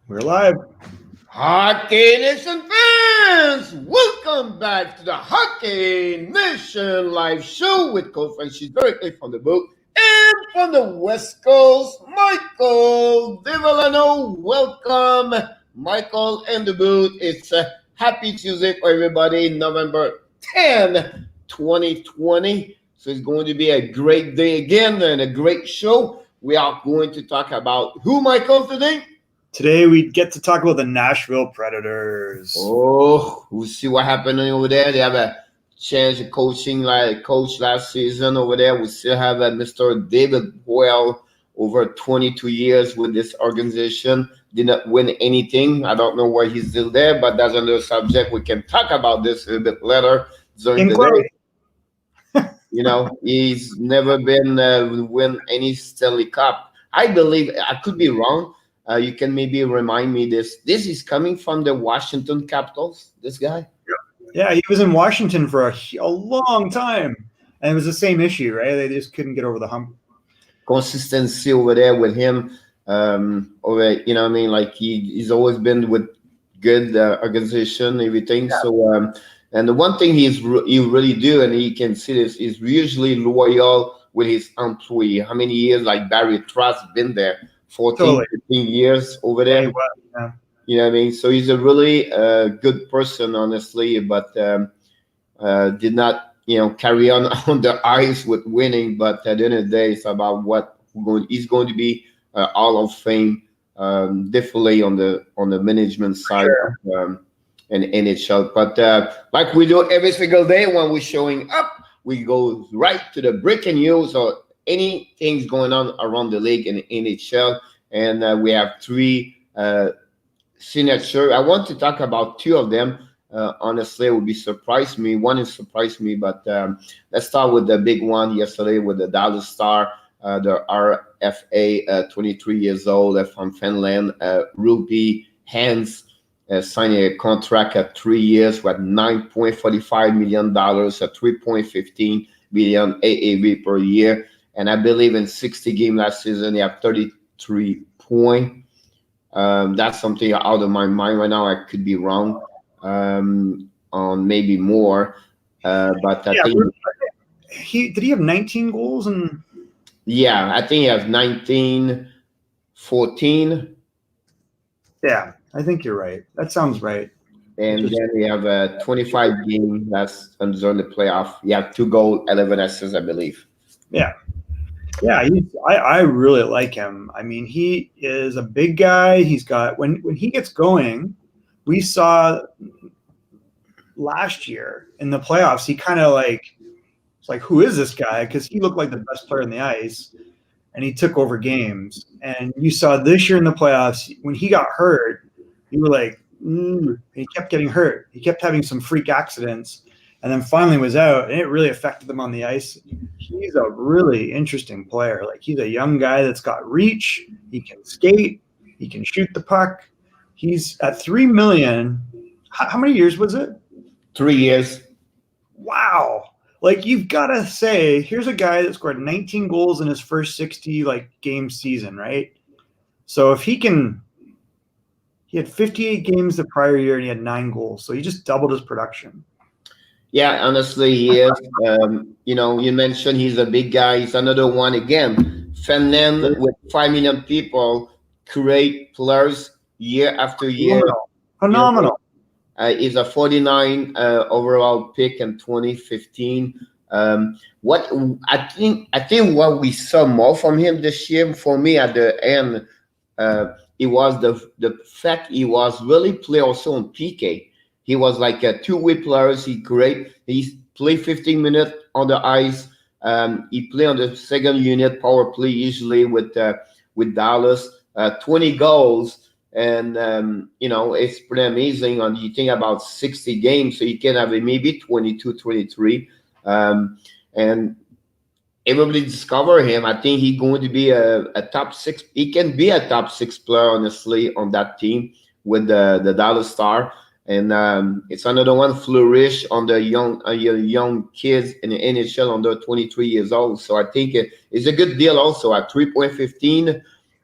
We're live. Hockey Nation fans, welcome back to the Hockey Nation live show with Coach Frenchy directly from the boat and from the West Coast, Michael Devillano. Welcome, Michael, and the boot. It's a happy Tuesday for everybody, November 10, 2020. So it's going to be a great day again and a great show. We are going to talk about who, Michael, today? Today we get to talk about the Nashville Predators. Oh, we'll see what happened over there. They have a change of coach last season over there. We still have Mr. David Poile over 22 years with this organization. Did not win anything. I don't know why he's still there, but that's another subject. We can talk about this a little bit later during the day. He's never been win any Stanley Cup. I believe I could be wrong. You can maybe remind me this. This is coming from the Washington Capitals, this guy? Yeah, he was in Washington for a long time. And it was the same issue, right? They just couldn't get over the hump. Consistency over there with him. Like he's always been with good organization, everything. Yeah. So, and the one thing he really do, and he can see this, is usually loyal with his employee. How many years, like Barry Trotz, been there? 14, 15 years over there. Yeah. You know what I mean? So he's a really good person, honestly, but did not, carry on the ice with winning. But at the end of the day, it's about he's going to be Hall of Fame, definitely on the management side of an NHL. But like we do every single day when we're showing up, we go right to the breaking news or anything's going on around the league in the NHL, and we have three signatures. I want to talk about two of them. Honestly, it would be surprised me. One is surprised me, but let's start with the big one yesterday with the Dallas Star, the RFA, 23 years old from Finland, Ruby Hynes. Signing a contract at 3 years with $9.45 million, at 3.15 million AAV per year. And I believe in 60 games last season, he had 33 points. That's something out of my mind right now. I could be wrong on maybe more. But I think did he have 19 goals? Yeah, I think he has 19, 14. Yeah, I think you're right. That sounds right. And then we have a 25 game that's during the playoff. You have 2 goals, 11 assists, I believe. Yeah. Yeah, I really like him. I mean, he is a big guy. He's got when he gets going, we saw last year in the playoffs, he kind of it's like, who is this guy? Because he looked like the best player on the ice, and he took over games. And you saw this year in the playoffs, when he got hurt, you were like, he kept getting hurt. He kept having some freak accidents. And then finally was out, and it really affected them on the ice. He's a really interesting player. Like, he's a young guy that's got reach. He can skate. He can shoot the puck. He's at $3 million. How many years was it? 3 years. Wow. Like, you've got to say, here's a guy that scored 19 goals in his first 60 game season, right? So if he had 58 games the prior year and he had 9 goals. So he just doubled his production. Yeah, honestly, he is. You mentioned he's a big guy. He's another one again. Finland, with 5 million people, create players year after year. Phenomenal. He's a 49 overall pick in 2015. What I think what we saw more from him this year, for me at the end, it was the fact he was really play also on PK. He was like a two-way player. He played 15 minutes on the ice. He played on the second unit power play usually with Dallas. 20 goals, and it's pretty amazing. And you think about 60 games, so you can have maybe 22, 23, and everybody discover him. I think he's going to be a top 6. He can be a top 6 player, honestly, on that team with the Dallas Star. And it's another one flourish on the young kids in the NHL under 23 years old. So I think it's a good deal also at 3.15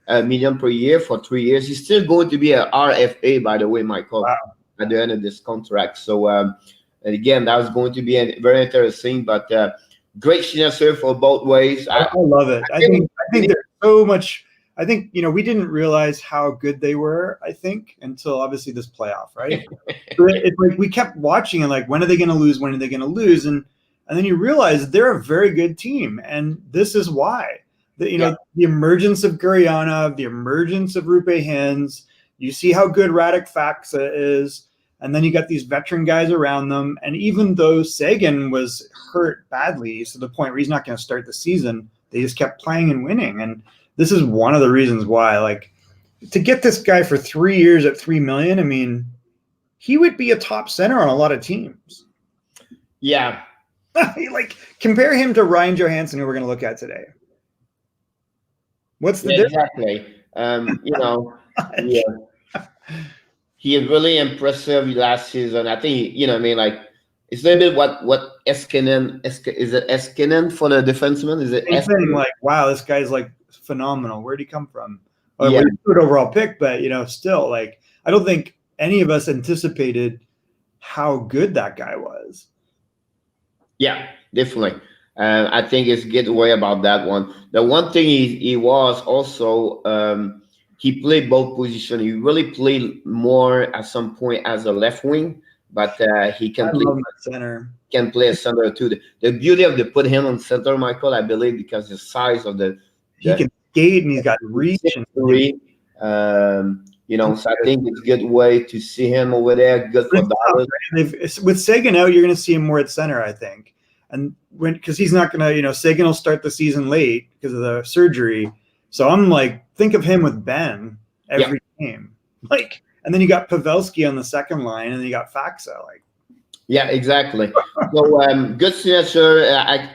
million per year for 3 years. He's still going to be a RFA, by the way, Michael, Wow. at the end of this contract. So, and again, that was going to be very interesting, but great signature for both ways. I love it. I think there's so much. I think, we didn't realize how good they were, I think, until obviously this playoff, right? It's like we kept watching and like, when are they going to lose? When are they going to lose? And then you realize they're a very good team. And this is why. The emergence of Gurianov, the emergence of Rupe Hynes, you see how good Radek Faksa is. And then you got these veteran guys around them. And even though Seguin was hurt badly to the point where he's not going to start the season, they just kept playing and winning. And this is one of the reasons why, like, to get this guy for 3 years at $3 million, I mean, he would be a top center on a lot of teams. Yeah. Like, compare him to Ryan Johansson, who we're going to look at today. What's the difference? Exactly. He is really impressive last season. I think, it's a little bit what Eskinen, is it Eskinen for the defenseman? Is it Eskinen? Like, wow, this guy's like phenomenal. Where'd he come from? Well, good overall pick, but still, like, I don't think any of us anticipated how good that guy was. Yeah, definitely. I think it's good way about that one. The one thing he was also he played both positions. He really played more at some point as a left wing, but he can play center. Can play a center too. The beauty of put him on center, Michael, I believe, because the size of he can skate and he's got reach and so I think it's a good way to see him over there. Good for Dallas. With Seguin out, you're going to see him more at center, I think. And because he's not going to, Seguin will start the season late because of the surgery. So I'm like, think of him with Ben every game. Like, and then you got Pavelski on the second line, and then you got Faksa. Like, yeah, exactly. So good signature.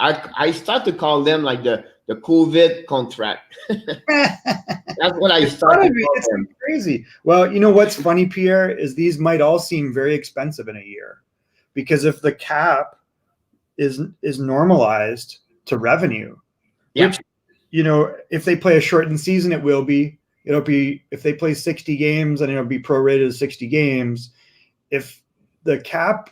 I start to call them like the COVID contract. That's what I started. It's crazy. Well, what's funny, Pierre, is these might all seem very expensive in a year, because if the cap is normalized to revenue, which if they play a shortened season, it'll be if they play 60 games, and it'll be prorated as 60 games. If the cap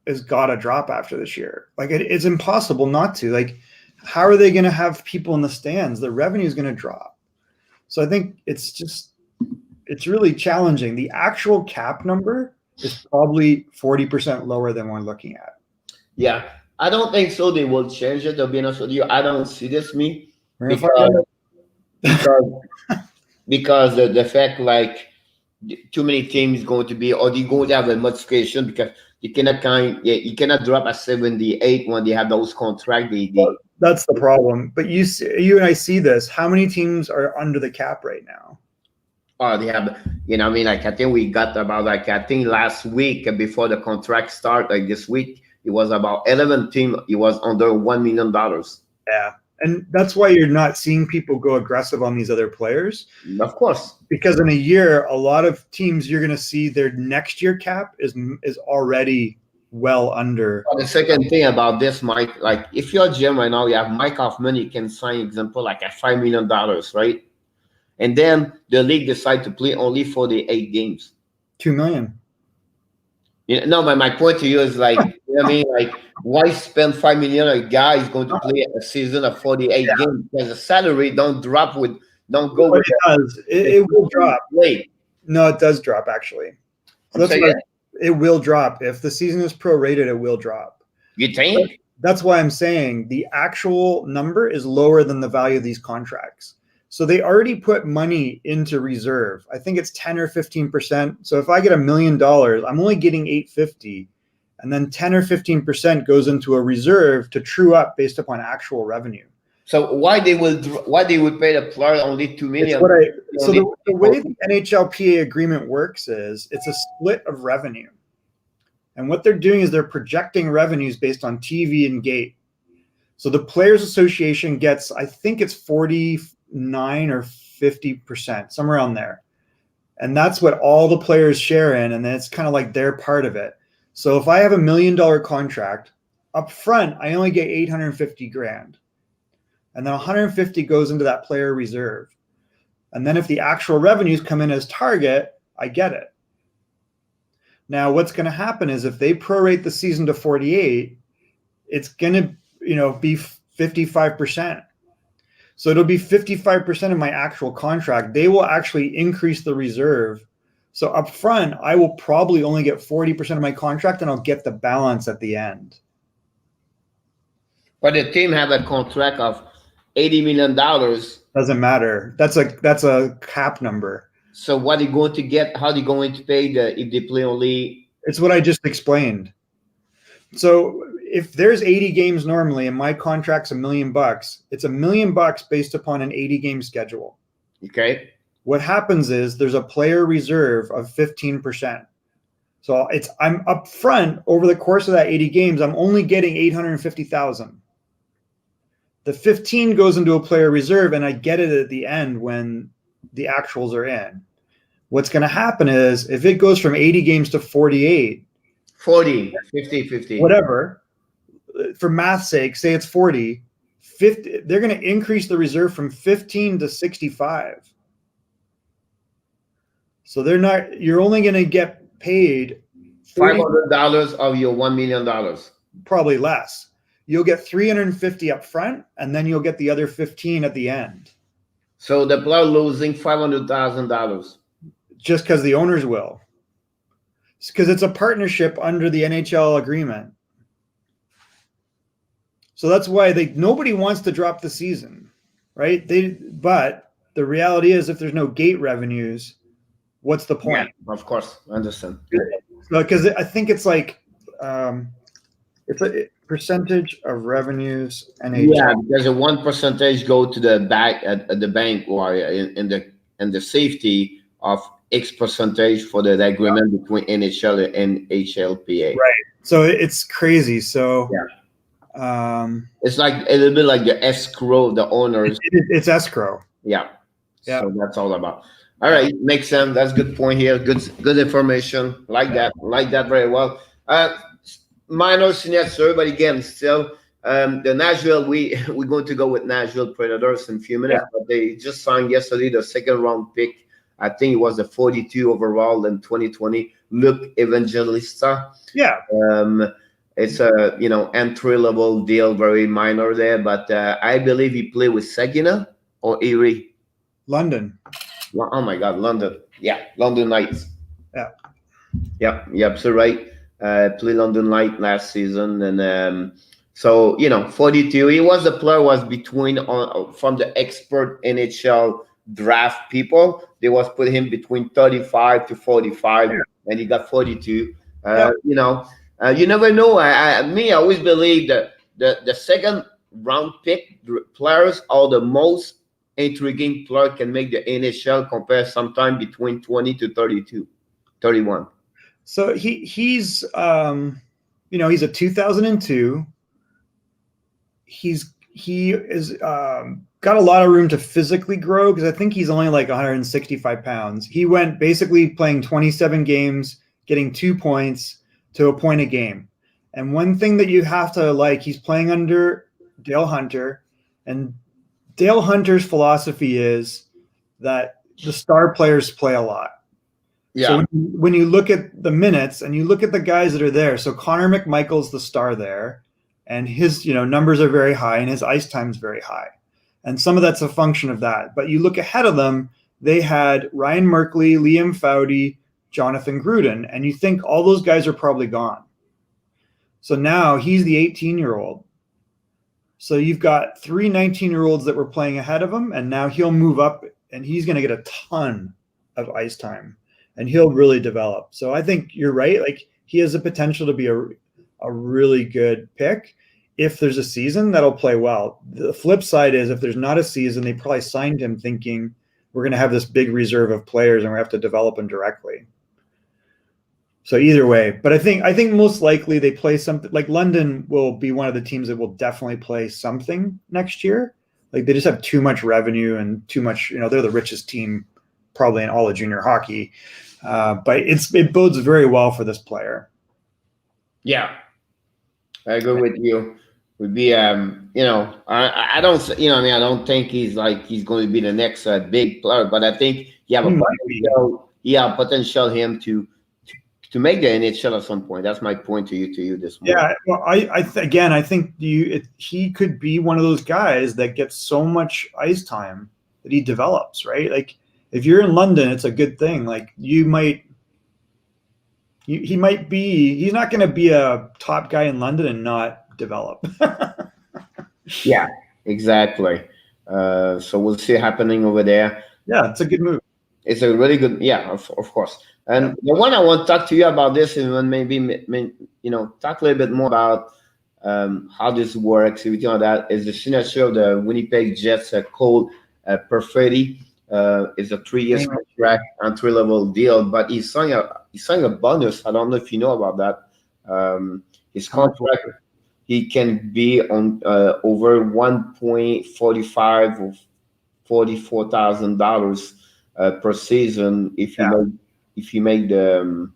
has got to drop after this year, like it's impossible not to. Like, how are they going to have people in the stands? The revenue is going to drop. So I think it's really challenging. The actual cap number is probably 40% lower than we're looking at. Yeah, I don't think so. They will change it. To be honest with you, I don't see this because the fact, like, too many teams going to be, or they're going to have a modification, because you cannot drop at 78 when they have those contracts. That's the problem. But you and I see this. How many teams are under the cap right now? Oh, they have, I think we got about, I think last week before the contract start, like this week, it was about 11 teams. It was under $1 million. Yeah. And that's why you're not seeing people go aggressive on these other players. Of course. Because in a year, a lot of teams, you're going to see their next year cap is already well under. The second thing about this, Mike, like, if you're a GM right now, you have Mike Hoffman, you can sign, example, like at $5 million, right? And then the league decide to play only 48 games. $2 million. No, but my point to you is like, like, why spend $5 million? A guy is going to play a season of 48 games, because the salary don't go. It does. It will drop. Wait, no, it does drop actually. So it will drop if the season is prorated. It will drop. You think? That's why I'm saying the actual number is lower than the value of these contracts. So they already put money into reserve. I think it's 10 or 15%. So if I get $1 million, I'm only getting $850, and then 10 or 15% goes into a reserve to true up based upon actual revenue. So why they would pay the player only $2 million? So the way the NHLPA agreement works is it's a split of revenue, and what they're doing is they're projecting revenues based on TV and gate. So the Players Association gets, I think it's 49 or 50%, somewhere around there. And that's what all the players share in. And then it's kind of like they're part of it. So if I have $1 million contract up front, I only get $850,000. And then 150 goes into that player reserve. And then if the actual revenues come in as target, I get it. Now, what's going to happen is if they prorate the season to 48, it's going to, be 55%. So it'll be 55% of my actual contract. They will actually increase the reserve. So up front, I will probably only get 40% of my contract, and I'll get the balance at the end. But the team have a contract of $80 million. Doesn't matter. That's a cap number. So what are you going to get? How are you going to pay if they play only? It's what I just explained. So if there's 80 games normally and my contract's $1 million, it's $1 million based upon an 80-game schedule. Okay. What happens is there's a player reserve of 15%. So I'm up front over the course of that 80 games, I'm only getting $850,000. The 15 goes into a player reserve, and I get it at the end when the actuals are in. What's going to happen is if it goes from 80 games to 48, 40, 50, 50. Whatever, for math's sake, say it's 40, 50, they're going to increase the reserve from 15 to 65. So you're only going to get paid $500 of your $1 million. Probably less. You'll get 350 up front, and then you'll get the other 15 at the end. So the player losing $500,000. Just because the owners will. Because it's a partnership under the NHL agreement. So that's why nobody wants to drop the season, right? But the reality is, if there's no gate revenues, what's the point? Yeah, of course, I understand. Because I think it's like it's a percentage of revenues NHL. Yeah, there's a 1% go to the back at the bank, or in the safety of X percentage for the agreement between NHL and HLPA. Right. So it's crazy. So it's like a little bit like the escrow, the owners. It's escrow. Yeah. So that's all about. All right, makes sense. That's a good point here. Good information. Like that very well. Minor signature, but again, still the Nashville. We're going to go with Nashville Predators in a few minutes. But they just signed yesterday the second round pick. I think it was the 42 overall in 2020. Luke Evangelista. Yeah. It's a entry level deal, very minor there, but I believe he played with Saginaw or Erie. London. Oh my God, London. Yeah, London Knights. Yeah. Yep. So right. Played London Knights last season, and so 42. He was the player was between from the expert NHL draft people. They was put him between 35 to 45, and he got 42. You never know. I always believe that the second round pick players are the most intriguing player can make the NHL compare sometime between 20 to 32, 31. So he's he's a 2002. He is got a lot of room to physically grow, because I think he's only like 165 pounds. He went basically playing 27 games, getting 2 points to a point a game. And one thing that you have to he's playing under Dale Hunter, and Dale Hunter's philosophy is that the star players play a lot. Yeah. So when you look at the minutes and you look at the guys that are there, so Connor McMichael's the star there, and his numbers are very high and his ice time's very high. And some of that's a function of that. But you look ahead of them, they had Ryan Merkley, Liam Foudy, Jonathan Gruden, and you think all those guys are probably gone. So now he's the 18-year-old. So you've got 3 19-year-olds that were playing ahead of him, and now he'll move up and he's going to get a ton of ice time, and he'll really develop. So I think you're right. He has the potential to be a really good pick. If there's a season, that'll play well. The flip side is if there's not a season, they probably signed him thinking we're going to have this big reserve of players and we have to develop them directly. So either way, but I think most likely they play something like London will be one of the teams that will definitely play something next year. They just have too much revenue and too much, they're the richest team probably in all of junior hockey. But it bodes very well for this player. Yeah, I agree with you. would be I don't I don't think he's going to be the next big player, but I think he have He a might be. potential him to make the NHL at some point. That's my point to you this morning. Yeah, well, I think he could be one of those guys that gets so much ice time that he develops, right? Like if you're in London, it's a good thing. Like he might be. He's not going to be a top guy in London and not develop. Yeah, exactly. So we'll see happening over there. Yeah, it's a good move. It's a really good, yeah, of course. And the one I want to talk to you about this is when maybe talk a little bit more about how this works. Everything like that is the signature of the Winnipeg Jets Cole Perfetti. Is a 3 year contract, entry level deal, but he's signing a bonus. I don't know if you know about that. His contract, he can be on over $1.45 or $44,000 per season if you make the.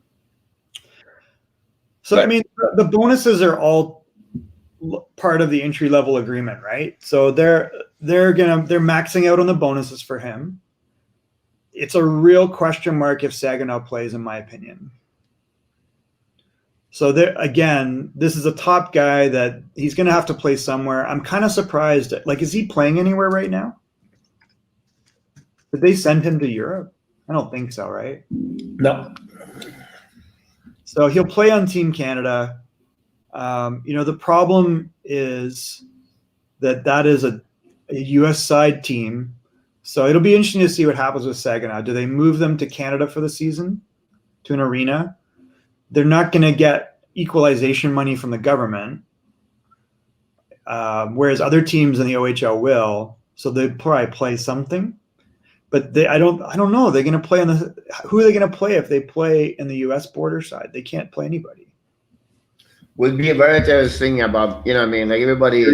So I mean, the bonuses are all part of the entry level agreement, right? So they're maxing out on the bonuses for him. It's a real question mark if Saginaw plays, in my opinion. So this is a top guy that he's going to have to play somewhere. I'm kind of surprised. Like, is he playing anywhere right now? Did they send him to Europe? I don't think so, right? No. So he'll play on Team Canada. The problem is that is a U.S. side team. So it'll be interesting to see what happens with Saginaw. Do they move them to Canada for the season, to an arena? They're not going to get equalization money from the government, whereas other teams in the OHL will. So they probably play something. But I don't know. They're going to play who are they going to play if they play in the U.S. border side? They can't play anybody. Would be very interesting about like everybody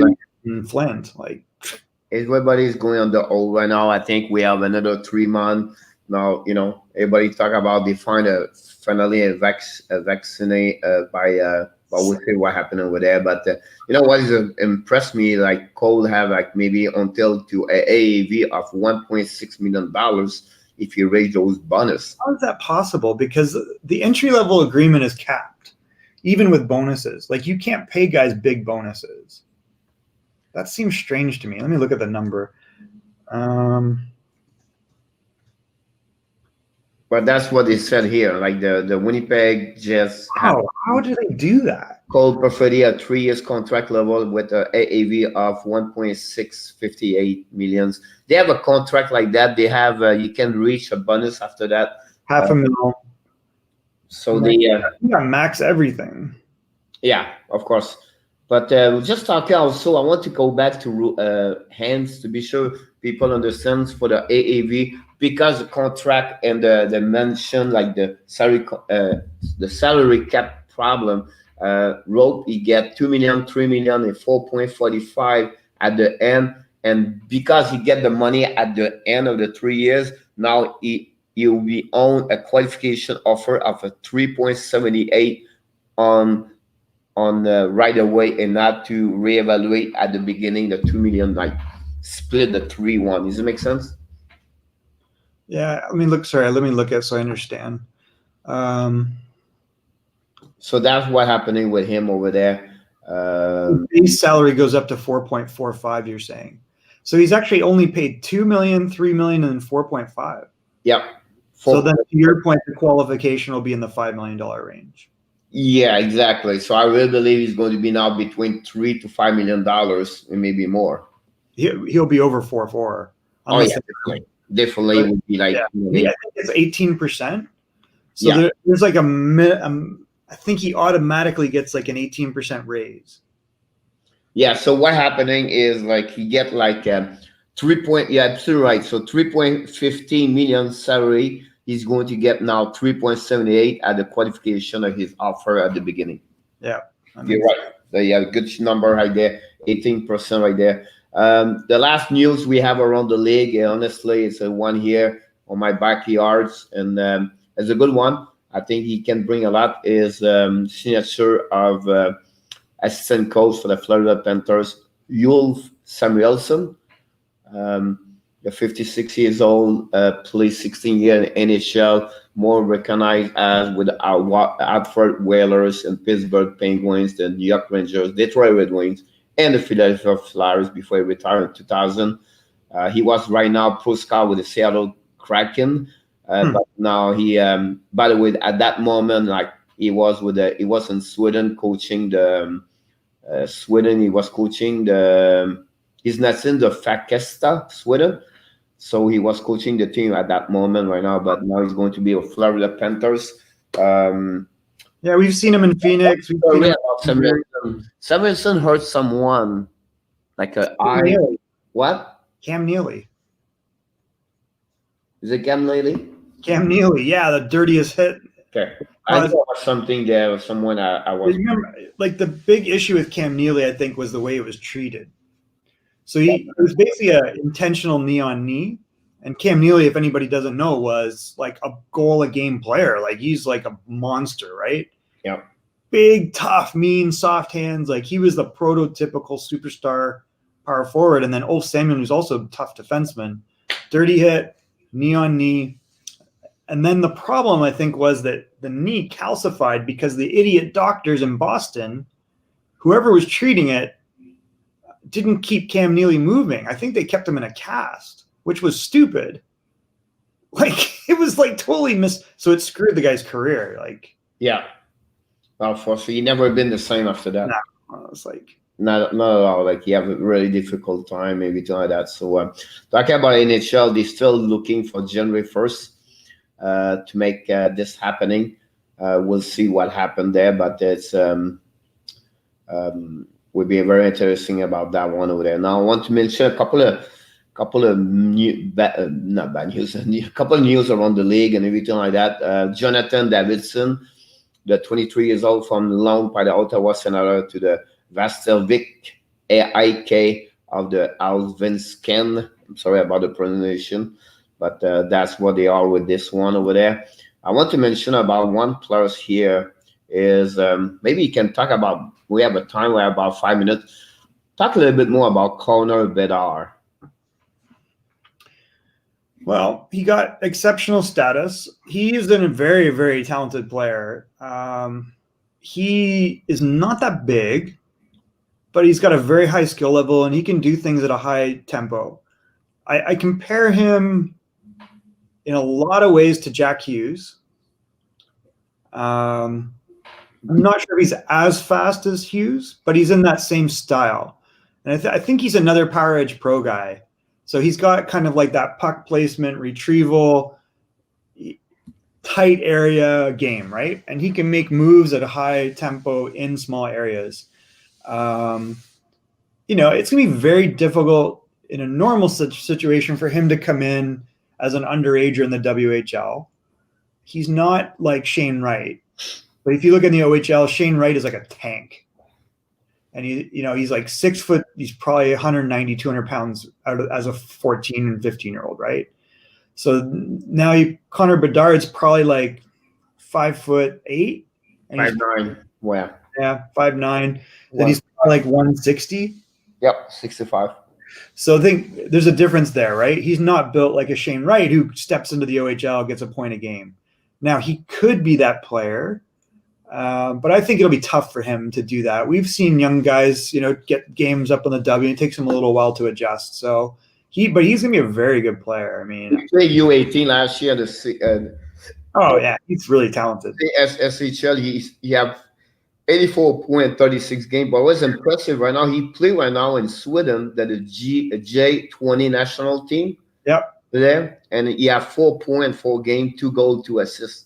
in Flint, like everybody's going on the old right now. I think we have another 3 months now. Everybody talk about they finally a vaccine by. But we'll see what happened over there. But what is impressed me, like Cole have maybe until to a AAV of $1.6 million if you raise those bonus. How is that possible? Because the entry level agreement is capped, even with bonuses. Like you can't pay guys big bonuses. That seems strange to me. Let me look at the number. But that's what they said here. Like the Winnipeg Jets. How do they do that? Cole Perfetti a 3 years contract level with an AAV of 1.658 millions. They have a contract like that. They have you can reach a bonus after that. $500,000. So they max everything. Yeah, of course. But we're just talking also. I want to go back to Hynes to be sure people understand for the AAV, because the contract and the mention like the salary cap problem. Rope, he get 2 million, 3 million, and 4.45 at the end, and because he get the money at the end of the 3 years, now he will be on a qualification offer of a 3.78 on right away, and not to reevaluate at the beginning the 2 million, like split the 3-1. Does it make sense? Yeah, let me look at so I understand. So that's what happening with him over there. Base salary goes up to 4.45. You're saying, so he's actually only paid 2 million, 3 million, and 4.5. Yep. So then, to your point, the qualification will be in the $5 million range. Yeah, exactly. So I really believe he's going to be now between $3 to $5 million, and maybe more. He'll be over 4.4. Oh yeah, definitely would be like. Yeah, I think it's 18%. So there's like I think he automatically gets like an 18% raise. Yeah. So what happening is like he get like 3 point. Yeah, absolutely right. So 3.15 million salary. He's going to get now 3.78 at the qualification of his offer at the beginning. Yeah, you're right. You have a good number right there, 18% right there. The last news we have around the league, honestly, it's a one here on my backyards, and it's a good one. I think he can bring a lot. Is signature of assistant coach for the Florida Panthers, Ulf Samuelsson. The 56 years old, played 16 years in NHL, more recognized as with our Hartford Whalers and Pittsburgh Penguins, the New York Rangers, Detroit Red Wings, and the Philadelphia Flyers before he retired in 2000. He was right now pro scout with the Seattle Kraken, but now he, by the way, at that moment, like he was in Sweden coaching the Sweden. He was coaching the he's not in the Fakesta, Sweden. So he was coaching the team at that moment right now, but now he's going to be with Florida Panthers. Yeah, we've seen him in Phoenix. Samuelson hurt someone, like a eye. What? Cam Neely. Is it Cam Neely? Cam Neely, yeah, the dirtiest hit. Okay. I thought it was something there or someone I was. Remember, like the big issue with Cam Neely, I think, was the way it was treated. So it was basically an intentional knee on knee. And Cam Neely, if anybody doesn't know, was like a goal a game player. Like he's like a monster, right? Yeah. Big, tough, mean, soft hands. Like he was the prototypical superstar power forward. And then Ulf Samuelsson was also a tough defenseman. Dirty hit, knee on knee. And then the problem, I think, was that the knee calcified because the idiot doctors in Boston, whoever was treating it, didn't keep Cam Neely moving. I think they kept him in a cast, which was stupid. Like it was like totally so it screwed the guy's career. Like yeah, well, for sure, he never been the same after that. No, it was like not at all. Like he have a really difficult time, maybe something like that. So talking about NHL, they're still looking for January 1st to make this happening. We'll see what happened there, but it's would be very interesting about that one over there. Now I want to mention a couple of not bad news, a couple of news around the league and everything like that. Jonathan Davidson, the 23 years old from loan by the Ottawa Senator to the Vastelvik AIK of the Alvinsken. I'm sorry about the pronunciation, but that's what they are with this one over there. I want to mention about one player here is maybe you can talk about. We have a time. We have about 5 minutes. Talk a little bit more about Connor Bedard. Well, he got exceptional status. He's a very, very talented player. He is not that big, but he's got a very high skill level, and he can do things at a high tempo. I compare him in a lot of ways to Jack Hughes. I'm not sure if he's as fast as Hughes, but he's in that same style. And I think he's another Power Edge Pro guy. So he's got kind of like that puck placement, retrieval, tight area game, right? And he can make moves at a high tempo in small areas. It's going to be very difficult in a normal situation for him to come in as an underager in the WHL. He's not like Shane Wright. But if you look in the OHL, Shane Wright is like a tank. And he's like 6 foot, he's probably 190, 200 pounds as a 14 and 15-year-old, right? So now Connor Bedard's probably like 5'8". 5'9". Wow. Yeah, 5'9". Then he's probably like 160. Yep, 65. So I think there's a difference there, right? He's not built like a Shane Wright who steps into the OHL, gets a point a game. Now he could be that player. But I think it'll be tough for him to do that. We've seen young guys, get games up on the W. It takes him a little while to adjust. So he's going to be a very good player. I mean, he played U18 last year. Oh yeah, he's really talented. SHL, he have 84 point 36 games. But what's impressive right now, he played right now in Sweden, that is J20 national team. Yep. There, and he have 4 points, 4 games, 2 goals, 2 assists.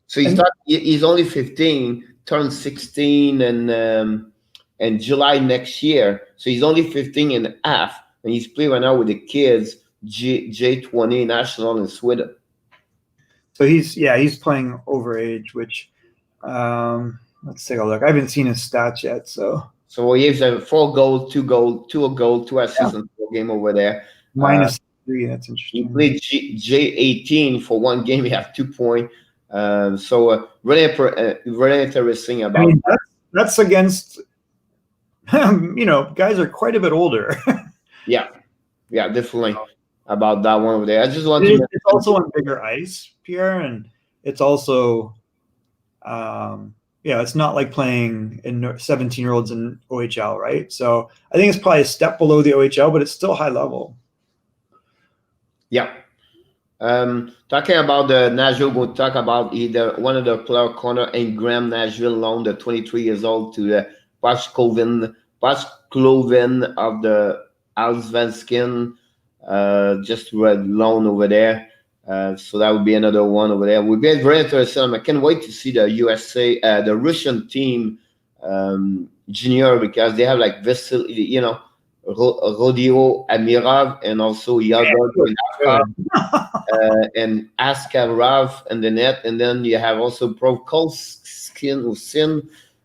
So he's only 15, turned 16 in July next year. So he's only 15 and a half, and he's playing right now with the kids J20 national in Sweden. So he's playing overage, which let's take a look. I haven't seen his stats yet. So he has 4 goals, 2 goals, 2 assists in 4 games over there. Minus 3. That's interesting. He played J18 for 1 game. He have 2 points. Really interesting about. that's against, guys are quite a bit older. Yeah, definitely about that one over there. I just want to. It's also on bigger ice, Pierre, and it's also, it's not like playing in 17-year-olds in OHL, right? So I think it's probably a step below the OHL, but it's still high level. Yeah. Talking about the Nashville, we'll talk about either one of the player corner and Graham Nashville loan, the 23 years old, to the Poile of the Allsvenskan, just read loan over there. So that would be another one over there. Would be very interesting. I can't wait to see the USA, the Russian team junior, because they have like Vasil, Rodeo Amirov and also Yagor and Askarov in the net, and then you have also Prokolskin.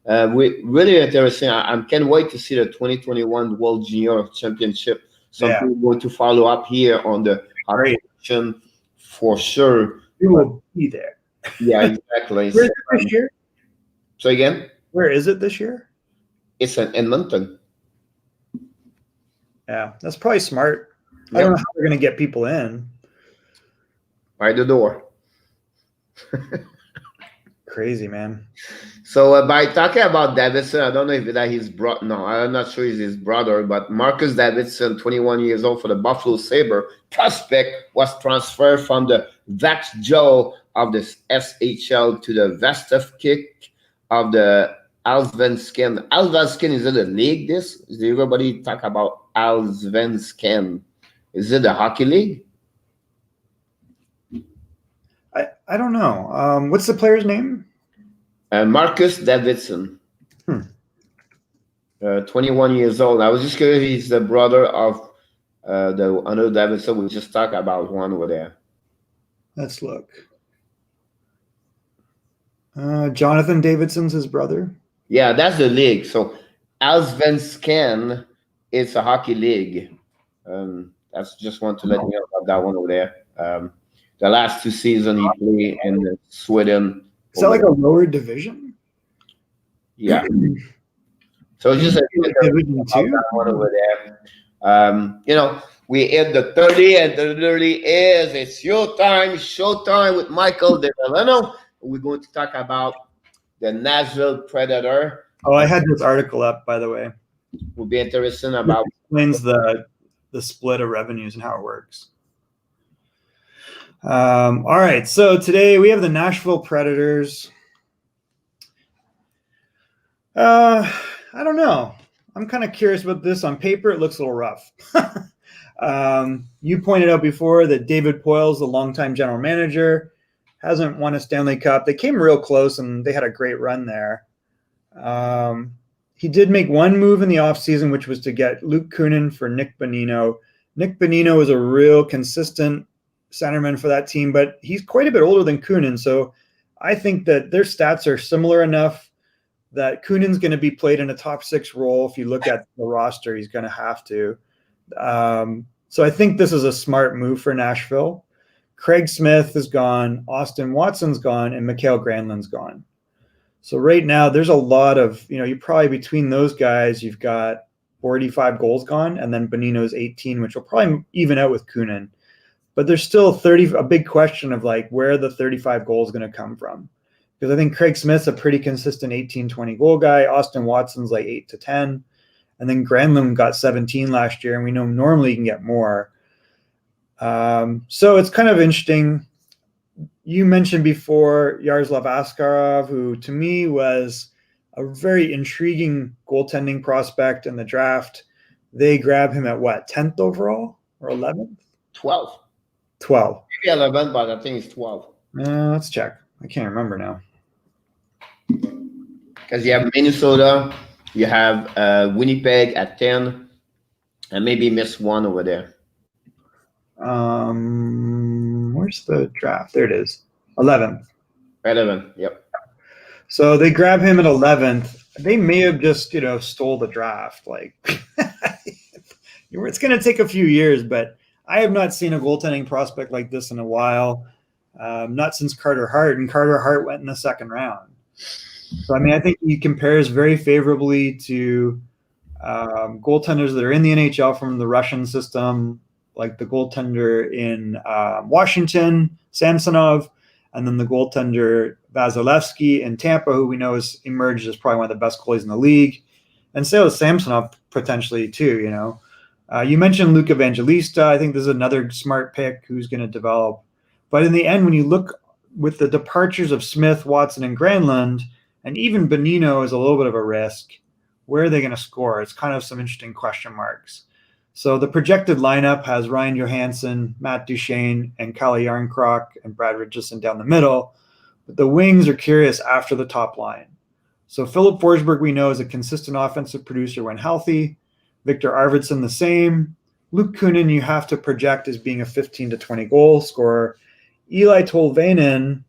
Really interesting. I can't wait to see the 2021 World Junior Championship. Something we're going to follow up here on the operation for sure. We will be there. Yeah, exactly. Where is it this year? So again, where is it this year? It's in Edmonton. Yeah, that's probably smart. I don't know how they're going to get people in. By the door. Crazy, man. So by talking about Davidson, I don't know if that his brother. No, I'm not sure he's his brother, but Marcus Davidson, 21 years old, for the Buffalo Sabre prospect, was transferred from the Vax Joe of the SHL to the Vestovkik of the Allsvenskan. Allsvenskan, is it a league? Does everybody talk about Allsvenskan? Is it a hockey league? I don't know. What's the player's name? Marcus Davidson. 21 years old. I was just curious. He's the brother of the another Davidson. We just talked about one over there. Let's look. Jonathan Davidson's his brother. Yeah, that's the league. So Allsvenskan, it's a hockey league. That's just want to let you know about that one over there. The last 2 seasons he played in Sweden. Is that like a lower division? Yeah. So it's just Division 2 one over there. We hit the 30, and the 30 is it's showtime with Michael DeVeleno. We're going to talk about the Nashville Predator. Oh, I had this article up, by the way. Will be interesting about. It explains the split of revenues and how it works. All right, so today we have the Nashville Predators. I don't know. I'm kind of curious about this. On paper, it looks a little rough. You pointed out before that David Poile is the longtime general manager, hasn't won a Stanley Cup. They came real close, and they had a great run there. He did make one move in the offseason, which was to get Luke Kunin for Nick Bonino. Nick Bonino is a real consistent centerman for that team, but he's quite a bit older than Kunin. So I think that their stats are similar enough that Kunin's going to be played in a top 6 role. If you look at the roster, he's going to have to. So I think this is a smart move for Nashville. Craig Smith is gone, Austin Watson's gone, and Mikael Granlund's gone. So right now there's a lot of, you probably between those guys, you've got 45 goals gone, and then Bonino's 18, which will probably even out with Kunin. But there's still a big question of like where the 35 goals going to come from. Because I think Craig Smith's a pretty consistent 18, 20 goal guy. Austin Watson's like 8 to 10. And then Granlund got 17 last year, and we know normally you can get more. So it's kind of interesting. You mentioned before Yaroslav Askarov, who to me was a very intriguing goaltending prospect in the draft. They grabbed him at what, 10th overall or 11th? 12. 12. Maybe 11, but I think it's 12. Let's check. I can't remember now. Because you have Minnesota, you have Winnipeg at 10, and maybe miss one over there. Where's the draft? There it is. 11th. 11, yep. So they grab him at 11th. They may have just, stole the draft. Like, it's going to take a few years, but I have not seen a goaltending prospect like this in a while. Not since Carter Hart, and Carter Hart went in the 2nd round. So, I mean, I think he compares very favorably to goaltenders that are in the NHL from the Russian system, like the goaltender in Washington, Samsonov, and then the goaltender Vasilevsky in Tampa, who we know has emerged as probably one of the best goalies in the league. And so is Samsonov potentially too, you know. You mentioned Luke Evangelista. I think this is another smart pick who's going to develop. But in the end, when you look with the departures of Smith, Watson, and Granlund, and even Bonino is a little bit of a risk, where are they going to score? It's kind of some interesting question marks. So the projected lineup has Ryan Johansson, Matt Duchene, and Kalle Yarncroc and Brad Richardson down the middle. But the wings are curious after the top line. So Philip Forsberg, we know, is a consistent offensive producer when healthy. Victor Arvidsson, the same. Luke Kunin, you have to project as being a 15 to 20 goal scorer. Eli Tolvanen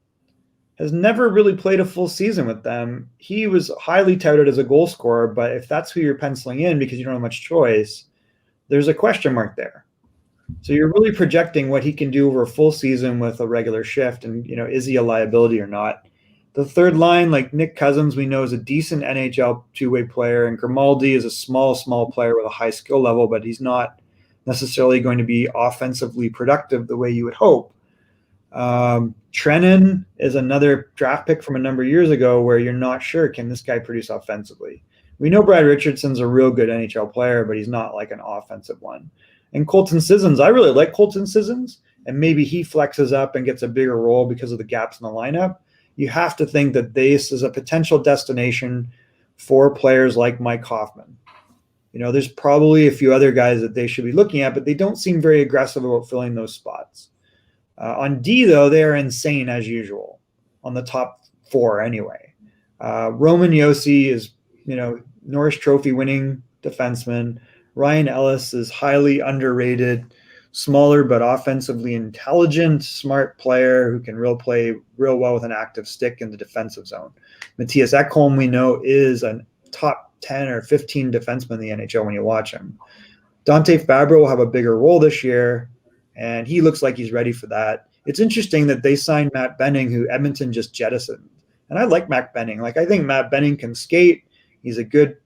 has never really played a full season with them. He was highly touted as a goal scorer, but if that's who you're penciling in because you don't have much choice, there's a question mark there. So you're really projecting what he can do over a full season with a regular shift, and is he a liability or not? The third line, like Nick Cousins, we know is a decent NHL two-way player, and Grimaldi is a small player with a high skill level, but he's not necessarily going to be offensively productive the way you would hope. Trenin is another draft pick from a number of years ago where you're not sure, can this guy produce offensively? We know Brad Richardson's a real good NHL player, but he's not like an offensive one. And Colton Sissons, I really like Colton Sissons, and maybe he flexes up and gets a bigger role because of the gaps in the lineup. You have to think that this is a potential destination for players like Mike Hoffman. There's probably a few other guys that they should be looking at, but they don't seem very aggressive about filling those spots. On D, though, they are insane as usual on the top four anyway. Roman Josi is, Norris Trophy winning defenseman. Ryan Ellis is highly underrated, smaller but offensively intelligent, smart player who can play real well with an active stick in the defensive zone. Matthias Ekholm, we know, is a top 10 or 15 defenseman in the NHL when you watch him. Dante Fabro will have a bigger role this year, and he looks like he's ready for that. It's interesting that they signed Matt Benning, who Edmonton just jettisoned. And I like Matt Benning. I think Matt Benning can skate. He's a good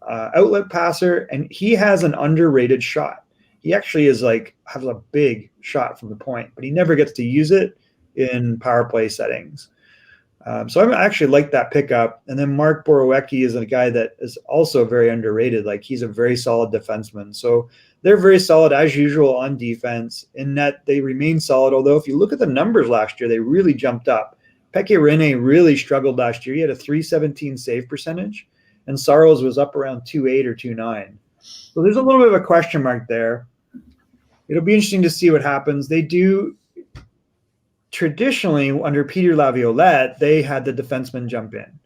outlet passer, and he has an underrated shot. He actually has a big shot from the point, but he never gets to use it in power play settings. So I actually like that pickup. And then Mark Borowiecki is a guy that is also very underrated. He's a very solid defenseman. So they're very solid as usual on defense. In net, they remain solid. Although if you look at the numbers last year, they really jumped up. Pekka Rinne really struggled last year. He had a .317 save percentage, and Saros was up around 2.8 or 2.9. So there's a little bit of a question mark there. It'll be interesting to see what happens. They do traditionally, under Peter Laviolette, they had the defenseman jump in.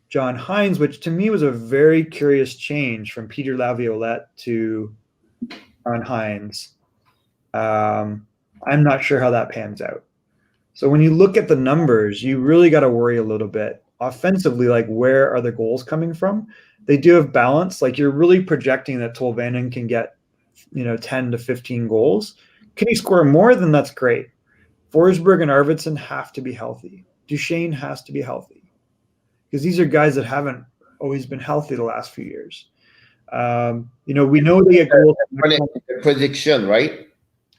John Hynes, which to me was a very curious change from Peter Laviolette to John Hynes. I'm not sure how that pans out. So when you look at the numbers, you really got to worry a little bit. Offensively, where are the goals coming from? They do have balance. You're really projecting that Tolvanen can get 10 to 15 goals. Can he score more? Then that's great. Forsberg and Arvidsson have to be healthy. Duchene has to be healthy, because these are guys that haven't always been healthy the last few years. We know they get goals. Prediction, right?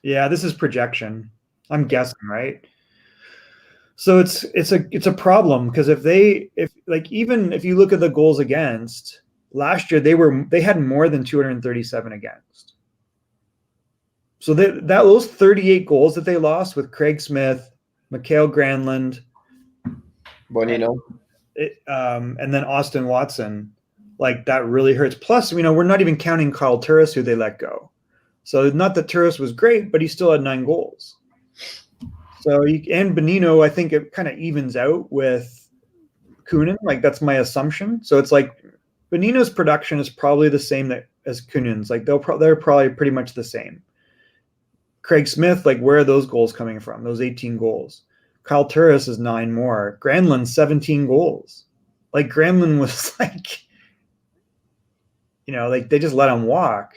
Yeah, this is projection. I'm guessing, right? So it's a problem, because even if you look at the goals against last year, they had more than 237 against. So those 38 goals that they lost with Craig Smith, Mikael Granlund, Bonino, and then Austin Watson, that really hurts. Plus, we're not even counting Kyle Turris, who they let go. So not that Turris was great, but he still had 9 goals. So and Bonino, I think it kind of evens out with Kunin. That's my assumption. So it's Bonino's production is probably the same as Kunin's. They're probably pretty much the same. Craig Smith, where are those goals coming from? Those 18 goals. Kyle Turris is 9 more. Granlund, 17 goals. Granlund was they just let him walk.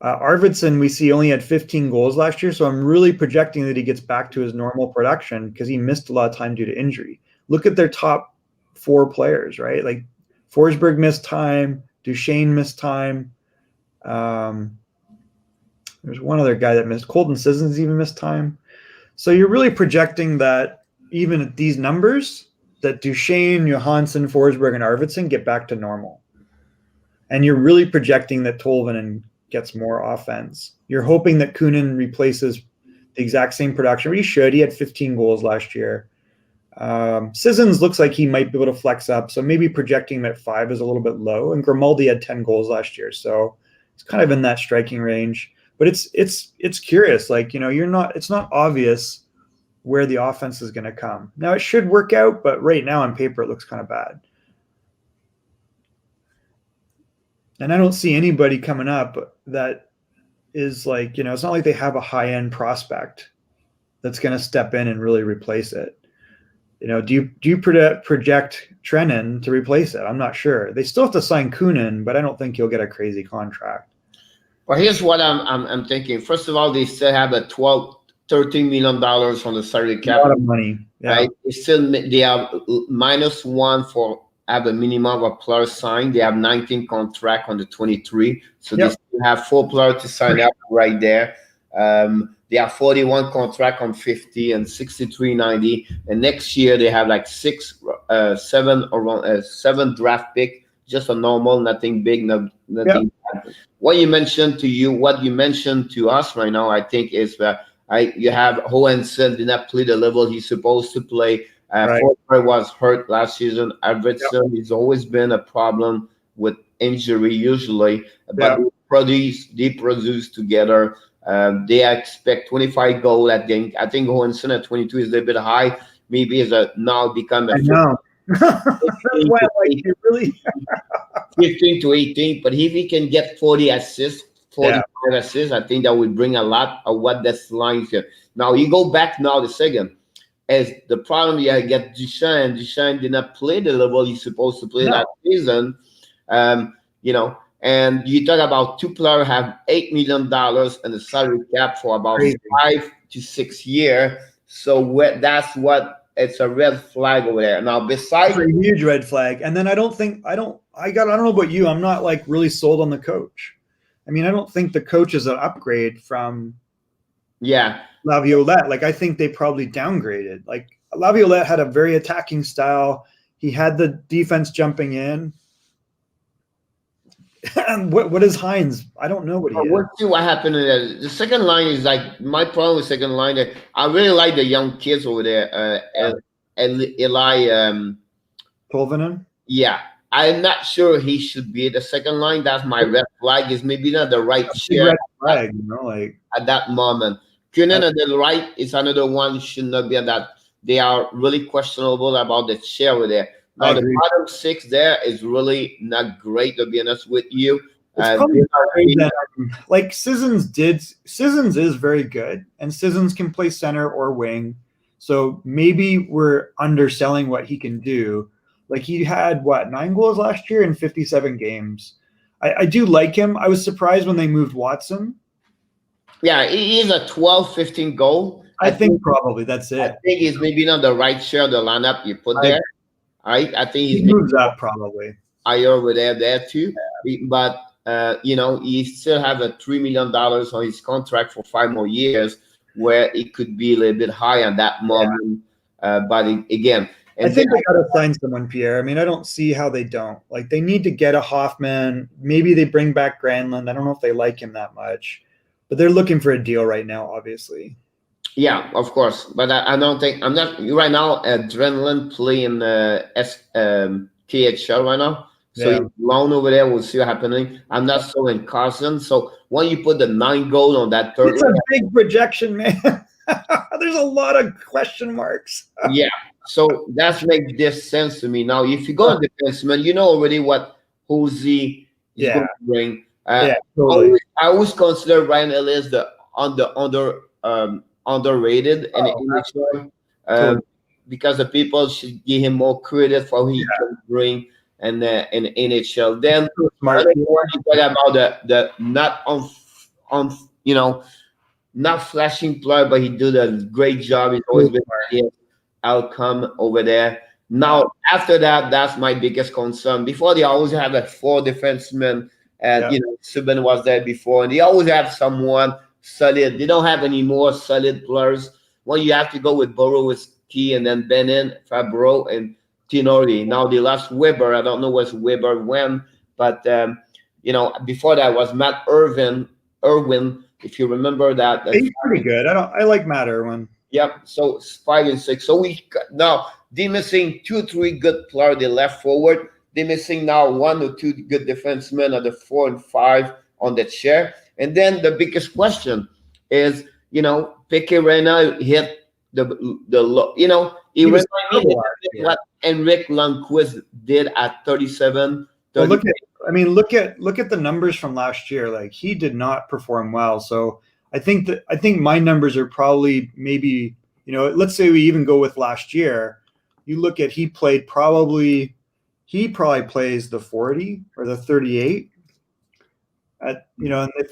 Arvidsson, we see, only had 15 goals last year, so I'm really projecting that he gets back to his normal production because he missed a lot of time due to injury. Look at their top 4 players, right? Like Forsberg missed time, Duchesne missed time. There's one other guy that missed. Colton Sissons even missed time. So you're really projecting that even at these numbers, that Duchesne, Johansson, Forsberg, and Arvidsson get back to normal. And you're really projecting that Tolvanen gets more offense. You're hoping that Kunin replaces the exact same production. He should. He had 15 goals last year. Sissons looks like he might be able to flex up, so maybe projecting him at 5 is a little bit low. And Grimaldi had 10 goals last year, so it's kind of in that striking range. But it's curious. Like, it's not obvious where the offense is going to come. Now it should work out, but right now on paper it looks kind of bad. And I don't see anybody coming up that is like, it's not like they have a high-end prospect that's going to step in and really replace it. Do you project Trenin to replace it? I'm not sure. They still have to sign Kunin, but I don't think he'll get a crazy contract. Well, here's what I'm thinking. First of all, they still have a $13 million on the salary cap. A lot of money. Yeah. Right? They have -1 for have a minimum of a player signed. They have 19 contract on the 23. So they still have 4 players to sign up right there. They have 41 contract on 50 and 63.90. And next year they have like 7 draft pick, just a normal, nothing big, nothing bad. What you mentioned to us right now, I think is you have Johansson did not play the level he's supposed to play. Forsberg was hurt last season. Arvidsson has always been a problem with injury usually, but they produce together. They expect 25 goals at game. I think Johansson at 22 is a little bit high. Maybe is now become a 15 to 18. But if he can get 40 assists, 45 assists, I think that would bring a lot of what this line here. Now you go back now the second. As the problem you get Duchesne did not play the level he's supposed to play that season. And you talk about 2 players have $8 million and the salary cap for about 5 to 6 years. So that's what it's a red flag over there. Now besides a huge red flag. And then I don't know about you. I'm not like really sold on the coach. I mean, I don't think the coach is an upgrade from Laviolette. Like, I think they probably downgraded. Like, Laviolette had a very attacking style. He had the defense jumping in. And what is Hynes? I don't know what he is. We'll see what happened there. The second line is like my problem with second line. I really like the young kids over there. Eli Tolvanen? Yeah. I'm not sure he should be the second line. That's my red flag. Is maybe not the right chair red flag, at that moment. Kunin at the right is another one should not be at that. They are really questionable about the chair over there. Now the bottom 6 there is really not great, to be honest with you. Like Sissons is very good, and Sissons can play center or wing. So maybe we're underselling what he can do. Like, he had 9 goals last year in 57 games. I do like him. I was surprised when they moved Watson. Yeah, he is a 12, 15 goal. I think probably that's it. I think he's maybe not the right share of the lineup you put there. Right? I think he moves up probably. Higher over there too. But he still have a $3 million on his contract for 5 more years, where it could be a little bit high at that moment. But again, I think they got to sign someone, Pierre. I mean, I don't see how they don't. Like, they need to get a Hoffman. Maybe they bring back Granlund. I don't know if they like him that much, but they're looking for a deal right now, obviously. Yeah, of course. But I don't think I'm not right now. Granlund playing KHL right now. So he's loan over there. We'll see what happening. I'm not so in Carson. So when you put the 9 goal on that third, it's a big projection, man. There's a lot of question marks. Yeah. So that makes this sense to me. Now, if you go on defenseman, you know already what Jose is going to bring. Totally. I always consider Ryan Ellis the underrated in the NHL because the people should give him more credit for what he can bring in the NHL. Then you talk about the not flashing player, but he do a great job. He's always been outcome over there. Now, after that, that's my biggest concern. Before, they always have a 4 defensemen, and Subban was there before, and they always have someone solid. They don't have any more solid players. Well, you have to go with Burrow with key, and then Benin, Fabro, and Tinori. Now they lost Weber. I don't know where Weber went, but before that was Matt Irwin. If you remember that, he's pretty good. I like Matt Irwin. Yep. So 5 and 6. So now they're missing 2, 3 good players. They left forward. They're missing now 1 or 2 good defensemen at the 4 and 5 on the chair. And then the biggest question is, Piqué Reina hit the he reminded me what Henrik Lundqvist did at 37. Well, look at the numbers from last year. Like, he did not perform well. So I think my numbers are probably maybe, let's say we even go with last year. You look at he probably plays the 40 or the 38.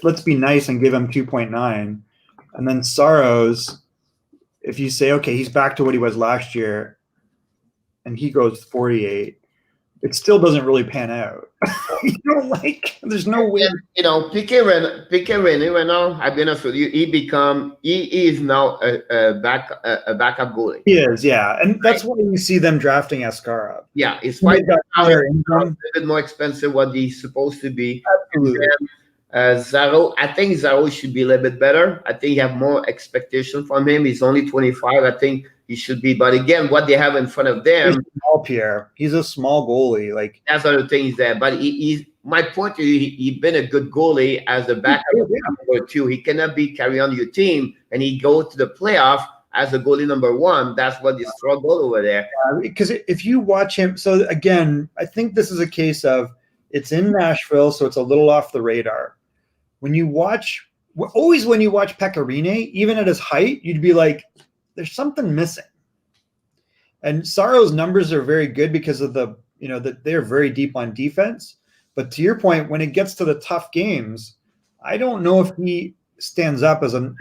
Let's be nice and give him 2.9. And then Saros, if you say, okay, he's back to what he was last year, and he goes 48, it still doesn't really pan out. There's no way. Piqué Reina right now, I've been honest with you, he is now a backup goalie. He is, yeah. And that's why you see them drafting Askarov. Yeah, it's a bit more expensive what he's supposed to be. Absolutely. Zaro, I think Zaro should be a little bit better. I think you have more expectation from him. He's only 25. I think he should be. But again, what they have in front of them, he's a small goalie. Like, that's other things there. But he's my point is he's been a good goalie as a backup number 2. He cannot be carry on your team and he go to the playoff as a goalie number 1. That's what they struggle over there. Because if you watch him, so again, I think this is a case of it's in Nashville, so it's a little off the radar. When you watch Pekka Rinne, even at his height, you'd be like, there's something missing. And Saro's numbers are very good because of that they're very deep on defense. But to your point, when it gets to the tough games, I don't know if he stands up as a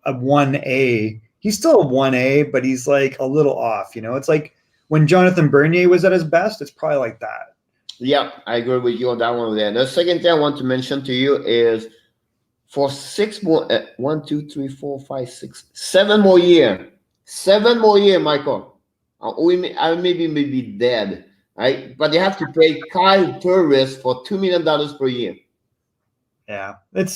1A. He's still a 1A, but he's like a little off. It's like when Jonathan Bernier was at his best, it's probably like that. Yeah, I agree with you on that one there. The second thing I want to mention to you is for 6 more, 1, 2, 3, 4, 5, 6, 7 more year. 7 more year, Michael. I maybe be dead, right? But they have to pay Kyle Turris for $2 million per year. Yeah, it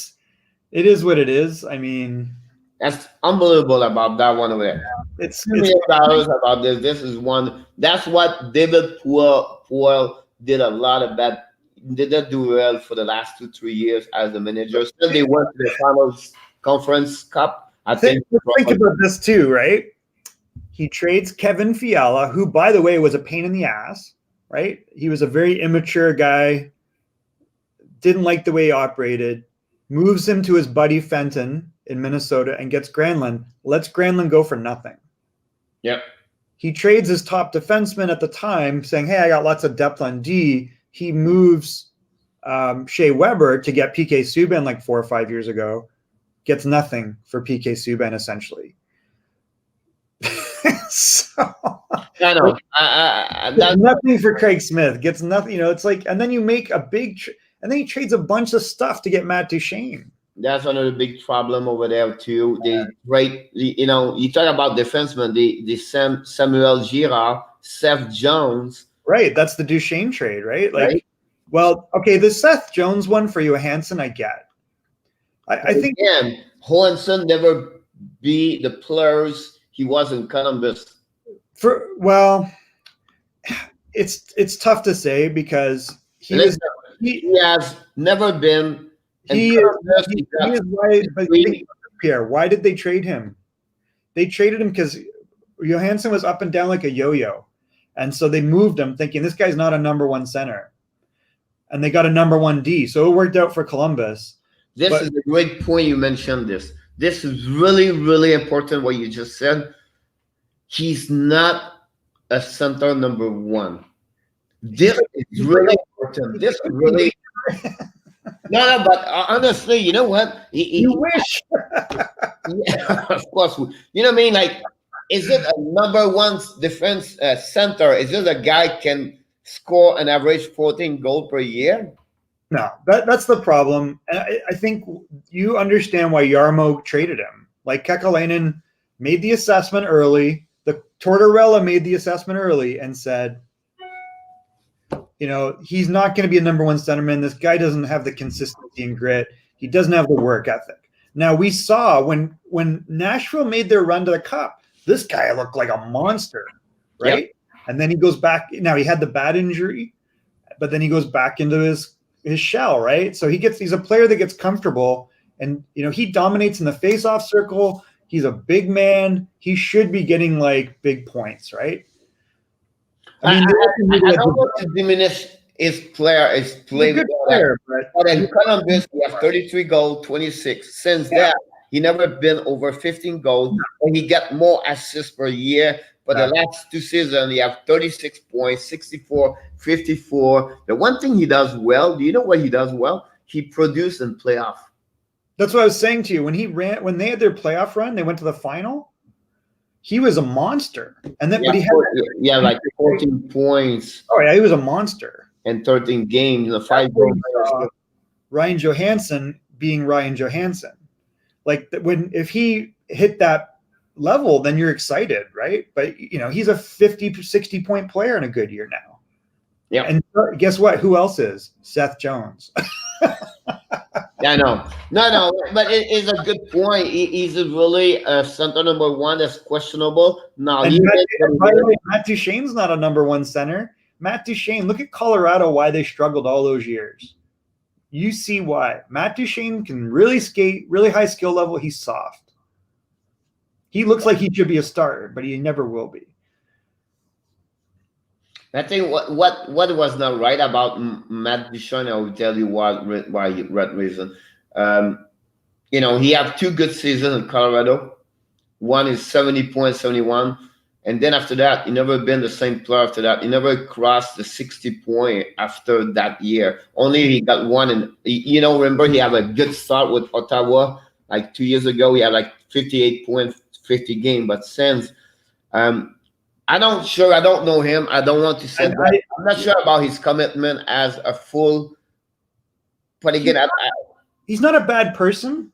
is what it is. I mean, that's unbelievable about that one over there. It's $2 million about this. This is one. That's what David Poile did a lot of bad. Did not do well for the last 2-3 years as a manager. Still, they went to the finals conference cup. I think about this too, right? He trades Kevin Fiala, who, by the way, was a pain in the ass, right? He was a very immature guy, didn't like the way he operated, moves him to his buddy Fenton in Minnesota and gets Granlund, lets Granlund go for nothing. Yep. He trades his top defenseman at the time, saying, hey, I got lots of depth on D. He moves Shea Weber to get PK Subban like 4 or 5 years ago, gets nothing for PK Subban essentially. So, I know. Nothing for Craig Smith, gets nothing. It's like, and then you make a big, and then he trades a bunch of stuff to get Matt Duchene. That's another big problem over there too. You talk about defensemen, the Samuel Girard, Seth Jones. Right, that's the Duchene trade, right? Like, right? Well, okay, the Seth Jones one for Johansson, I get. I think again, Johansson never be the players he was in Columbus. It's tough to say because he has never been. He is right, but Pierre, why did they trade him? They traded him because Johansson was up and down like a yo-yo. And so they moved him thinking this guy's not a number 1 center. And they got a number 1 D. So it worked out for Columbus. This is a great point you mentioned this. This is really, really important what you just said. He's not a center number 1. This is really important. This is really... No, but honestly, you know what? You wish. Yeah, of course. You know what I mean? Like, is it a number one defense center? Is it a guy can score an average 14 goal per year? No, that's the problem. And I think you understand why Jarmo traded him. Like Kekalainen made the assessment early. The Tortorella made the assessment early and said, he's not going to be a number one centerman. This guy doesn't have the consistency and grit. He doesn't have the work ethic. Now we saw when Nashville made their run to the Cup, this guy looked like a monster, right? Yep. And then he goes back. Now he had the bad injury, but then he goes back into his shell, right? So he's a player that gets comfortable, and he dominates in the face-off circle. He's a big man. He should be getting like big points, right? I don't want to diminish his play. Good player, but in Columbus, he has 33 goals, 26. Since that, he never been over 15 goals, and he got more assists per year. But the last 2 seasons, he have 36 points, 64, 54. The one thing he does well, do you know what he does well? He produces in playoff. That's what I was saying to you. When they had their playoff run, they went to the final. He was a monster. And then like 14 points. Oh yeah, he was a monster. And 13 games, 5 goals. Ryan Johansson being Ryan Johansson. Like if he hit that level, then you're excited, right? But he's a 50, 60 point player in a good year now. Yeah. And guess what? Who else is? Seth Jones. Yeah, no, but it is a good point. He's really center number one that's questionable. Now, Matt Duchene's not a number one center. Matt Duchene, look at Colorado, why they struggled all those years. You see why. Matt Duchene can really skate, really high skill level. He's soft. He looks like he should be a starter, but he never will be. I think what was not right about Matt Duchene, I will tell you what reason. He had 2 good seasons in Colorado. One is 70.71, and then after that, he never been the same player after that. He never crossed the 60 point after that year. Only he got one, and remember he had a good start with Ottawa like 2 years ago. He had like 58 points, 50 game, but since I don't know him. I don't want to say that. I'm not sure about his commitment as a full. But again, he's not a bad person.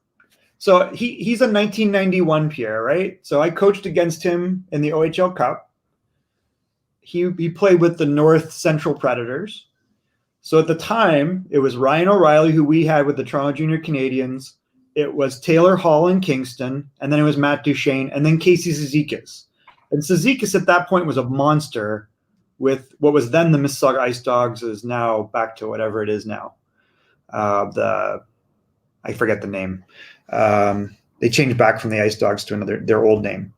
So he's a 1991 Pierre, right? So I coached against him in the OHL Cup. He played with the North Central Predators. So at the time, it was Ryan O'Reilly, who we had with the Toronto Junior Canadiens. It was Taylor Hall in Kingston, and then it was Matt Duchene, and then Casey Cizikas. And Cizikas at that point was a monster with what was then the Mississauga Ice Dogs is now back to whatever it is now. I forget the name. They changed back from the Ice Dogs to their old name.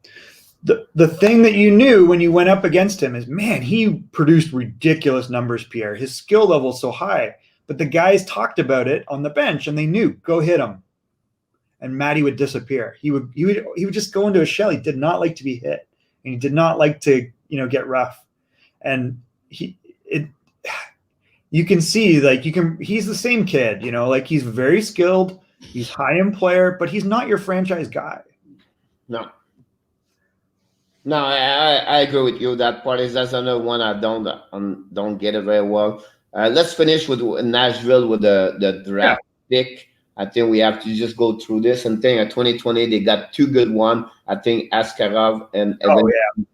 The thing that you knew when you went up against him is, man, he produced ridiculous numbers, Pierre. His skill level is so high. But the guys talked about it on the bench, and they knew, go hit him. And Matty would disappear. He would just go into a shell. He did not like to be hit. And he did not like to, get rough. And you can see, he's the same kid, he's very skilled. He's high in player, but he's not your franchise guy. No, I agree with you. That's another one I don't get it very well. Let's finish with Nashville with the draft pick. I think we have to just go through this and think. At 2020, they got 2 good ones. I think Askarov and Evan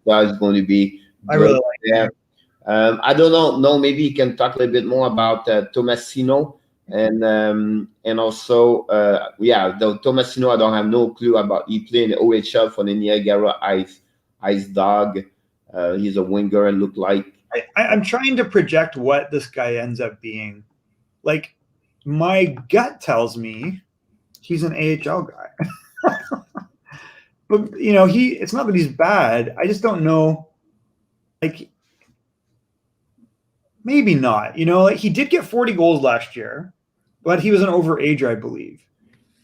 is going to be. I really like that. I don't know. Maybe he can talk a little bit more about Tomasino and also the Tomasino. I don't have no clue about. He played in the OHL for the Niagara Ice Dog. He's a winger and look like. I'm trying to project what this guy ends up being. Like, my gut tells me he's an AHL guy. But, it's not that he's bad. I just don't know. Like, maybe not. He did get 40 goals last year, but he was an overager, I believe.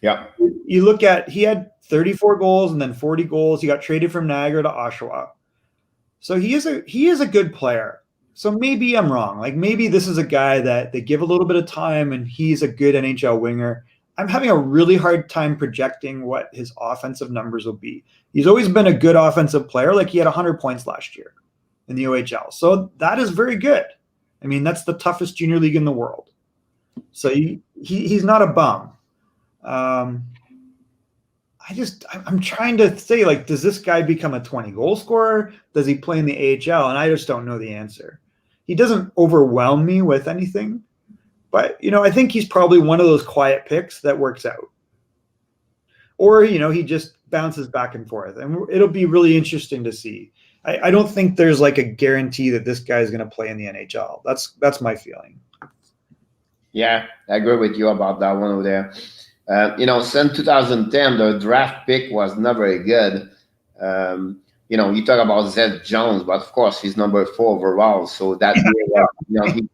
Yeah. You look at, he had 34 goals and then 40 goals. He got traded from Niagara to Oshawa. So he is a good player. So maybe I'm wrong. Like, maybe this is a guy that they give a little bit of time and he's a good NHL winger. I'm having a really hard time projecting what his offensive numbers will be. He's always been a good offensive player. Like he had 100 points last year in the OHL. So that is very good. I mean, that's the toughest junior league in the world. So he's not a bum. I'm trying to say, like, does this guy become a 20 goal scorer? Does he play in the AHL? And I just don't know the answer. He doesn't overwhelm me with anything, but, I think he's probably one of those quiet picks that works out. Or, he just bounces back and forth, and it'll be really interesting to see. I don't think there's like a guarantee that this guy is going to play in the NHL. That's my feeling. Yeah, I agree with you about that one over there. Since 2010, the draft pick was not very good. You talk about Zed Jones, but of course he's number 4 overall. So that he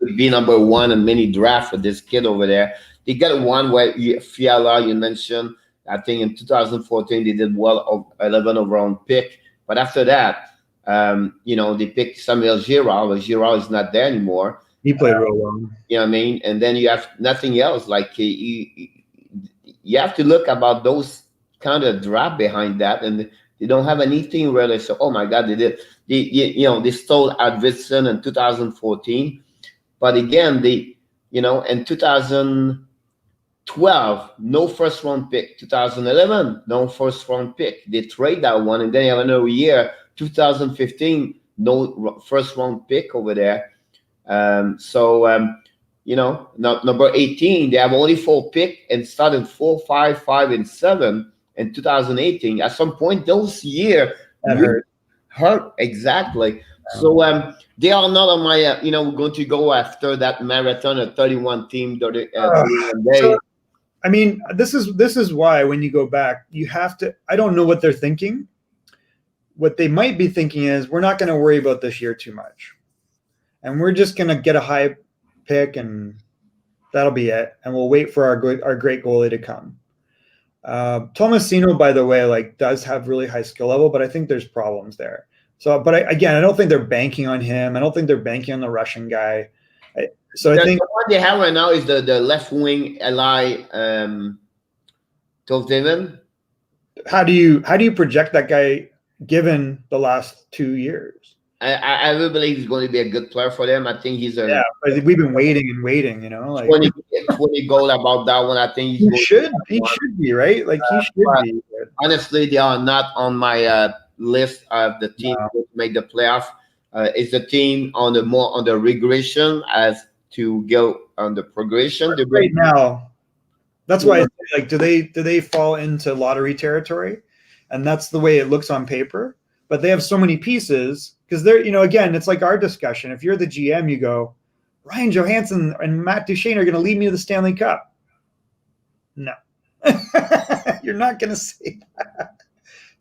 could be number 1 in many drafts for this kid over there. They got one where Fiala, you mentioned. I think in 2014 they did well of 11 overall pick, but after that, they picked Samuel Girard. But Girard is not there anymore. He played real well. You know what I mean? And then you have nothing else. Like you have to look about those kind of draft behind that, and they don't have anything really. So, oh my God, they did. They stole Arvidsson in 2014, but again, in 2012, no first round pick. 2011, no first round pick. They trade that one, and then you have another year. 2015, no first round pick over there. Number 18, they have only 4 pick and started 4, 5, 5, and 7 in 2018. At some point, those years hurt exactly. So they are not on my, going to go after that marathon of 31 team 31 days. So, I mean, this is why when you go back, you have to. I don't know what they're thinking. What they might be thinking is, we're not going to worry about this year too much, and we're just going to get a high pick, and that'll be it. And we'll wait for our great goalie to come. Tomasino, by the way, does have really high skill level, but I think there's problems there. So, but I don't think they're banking on him. I don't think they're banking on the Russian guy. I think what they have right now is the left wing Eli Tovdeven. How do you project that guy given the last 2 years? I really believe he's going to be a good player for them. I think he's but we've been waiting and waiting, 20 goal about that one. I think he should be, right? He should be. Honestly, they are not on my list of the team to make the playoff. It's the team on the regression as to go on the progression. Right now, that's why I say, do they fall into lottery territory? And that's the way it looks on paper. But they have so many pieces because they're, again, it's like our discussion. If you're the GM, you go, Ryan Johansson and Matt Duchene are going to lead me to the Stanley Cup. No, you're not going to say that.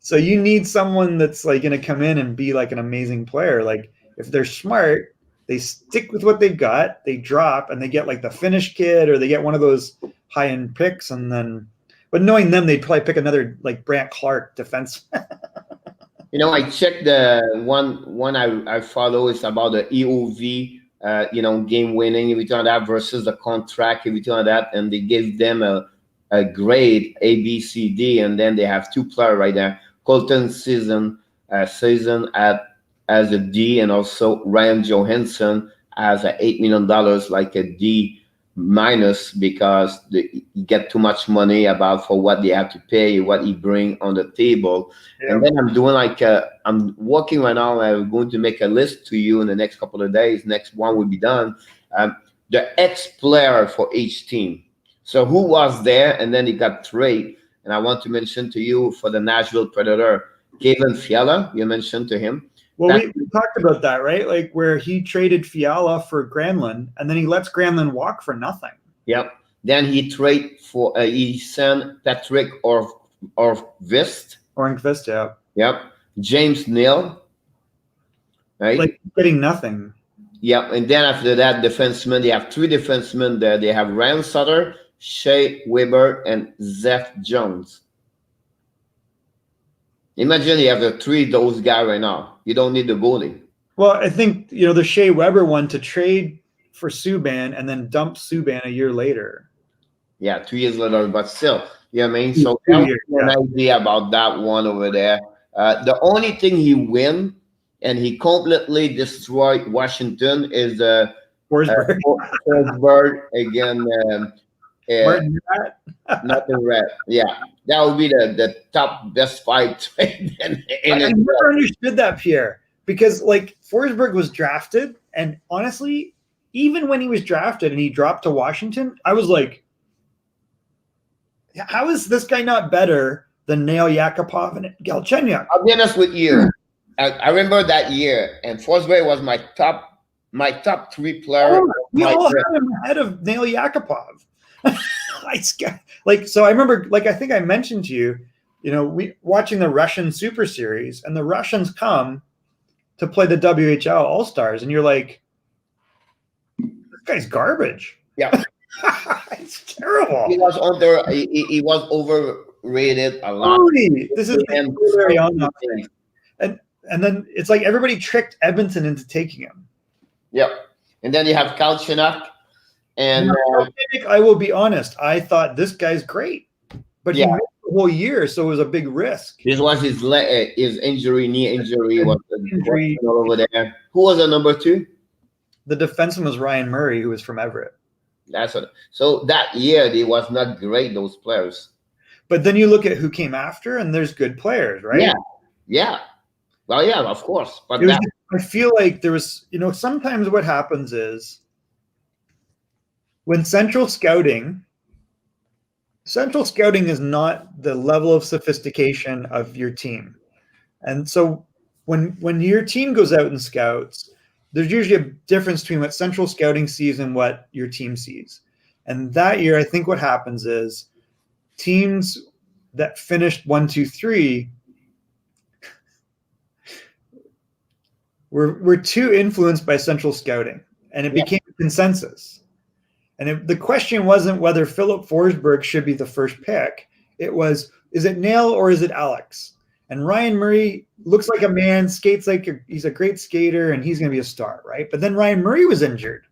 So you need someone that's going to come in and be an amazing player. If they're smart, they stick with what they've got, they drop, and they get the Finnish kid, or they get one of those high-end picks, and then, but knowing them, they'd probably pick another Brant Clark defense. I checked the one I follow is about the EOV, game winning, everything like that versus the contract, everything like that, and they give them a grade A, B, C, D, and then they have 2 players right there. Colton season as a D, and also Ryan Johansson as a $8 million like a D minus, because they get too much money for what they have to pay, what he bring on the table. Yeah. And then I'm doing I'm working right now. I'm going to make a list to you in the next couple of days. Next one will be done. The ex-player for each team. So who was there, and then he got traded. And I want to mention to you for the Nashville Predator, Kevin Fiala, you mentioned to him. Well, we talked about that, right? Where he traded Fiala for Granlund, and then he lets Granlund walk for nothing. Yep. Then he he sent Patrick Ornqvist. Yeah. Yep. James Neal. Right. Getting nothing. Yep. And then after that, defensemen. They have 3 defensemen there. They have Ryan Sutter, Shea Weber, and Zeph Jones. Imagine you have the 3 of those guys right now. You don't need the goalie. Well, I think, the Shea Weber one to trade for Subban and then dump Subban a year later. Yeah, 2 years later, but still, you know what I mean? Two So that was years, an yeah. idea about that one over there. The only thing he win and he completely destroyed Washington is the Forsberg, Forsberg again. Uh, Martin Matt. not the red. Yeah, that would be the top best fight in I it. never understood that, Pierre, because like Forsberg was drafted, and honestly, even when he was drafted and he dropped to Washington, I was like, how is this guy not better than Nail Yakupov and Galchenyuk? I'll be honest with you. I remember that year, and Forsberg was my top three player. We all had him ahead of Nail Yakupov. So I remember, like I think I mentioned to you, we watching the Russian Super Series, and the Russians come to play the WHL All Stars, and you're like, this guy's garbage. Yeah, it's terrible. he was he was overrated a lot. This is and then it's like everybody tricked Edmonton into taking him. Yep, and then you have Galchenyuk. And I will be honest, I thought this guy's great, but he missed the whole year, so it was a big risk. This was his injury, knee injury was all over there. Who was the number 2? The defenseman was Ryan Murray, who was from Everett. So that year they was not great, those players. But then you look at who came after, and there's good players, right? Yeah. Well, yeah, of course. But I feel like there was, sometimes what happens is when central scouting is not the level of sophistication of your team. And so when your team goes out and scouts, there's usually a difference between what central scouting sees and what your team sees. And that year, I think what happens is teams that finished 1, 2, 3 were too influenced by central scouting, and it became a consensus. And the question wasn't whether Philip Forsberg should be the first pick. It was, is it Nail or is it Alex? And Ryan Murray looks like a man, skates like he's a great skater, and he's going to be a star, right? But then Ryan Murray was injured.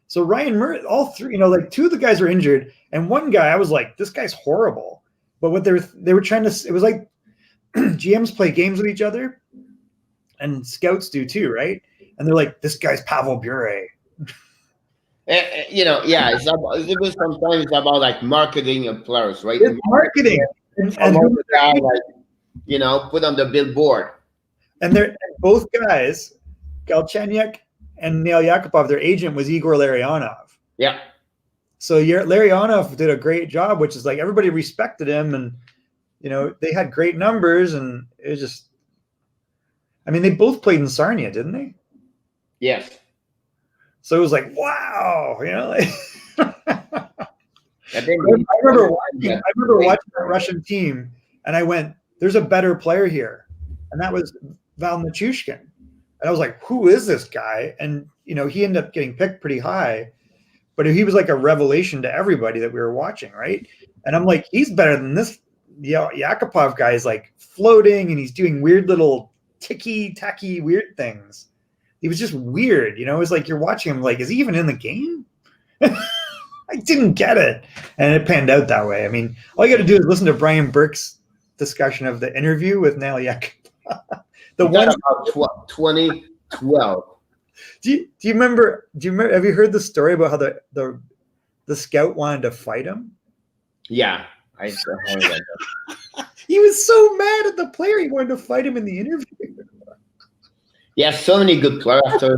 So Ryan Murray, all three, like 2 of the guys were injured, and one guy, I was like, this guy's horrible. But what they were trying to, it was like GMs play games with each other, and scouts do too, right? And they're like, this guy's Pavel Bure. It was sometimes about like marketing of players, right? It's marketing, and put on the billboard. And they're both guys, Galchenyuk and Nail Yakupov. Their agent was Igor Larionov. Yeah. So Larionov did a great job, which is like everybody respected him, and they had great numbers, and it was just. I mean, they both played in Sarnia, didn't they? Yes. So it was like, wow, I remember watching that Russian team, and I went, there's a better player here. And that was Val Nichushkin. And I was like, who is this guy? And, he ended up getting picked pretty high, but he was like a revelation to everybody that we were watching, right? And I'm like, he's better than this. Yakupov guy is like floating, and he's doing weird little ticky-tacky weird things. He was just weird, it was like you're watching him like, is he even in the game? I didn't get it. And it panned out that way. I mean, all you got to do is listen to Brian Burke's discussion of the interview with Nail Yakupov. About 2012. Do you remember, have you heard the story about how the scout wanted to fight him? Yeah, I still heard that. He was so mad at the player. He wanted to fight him in the interview. Yeah, so many good players after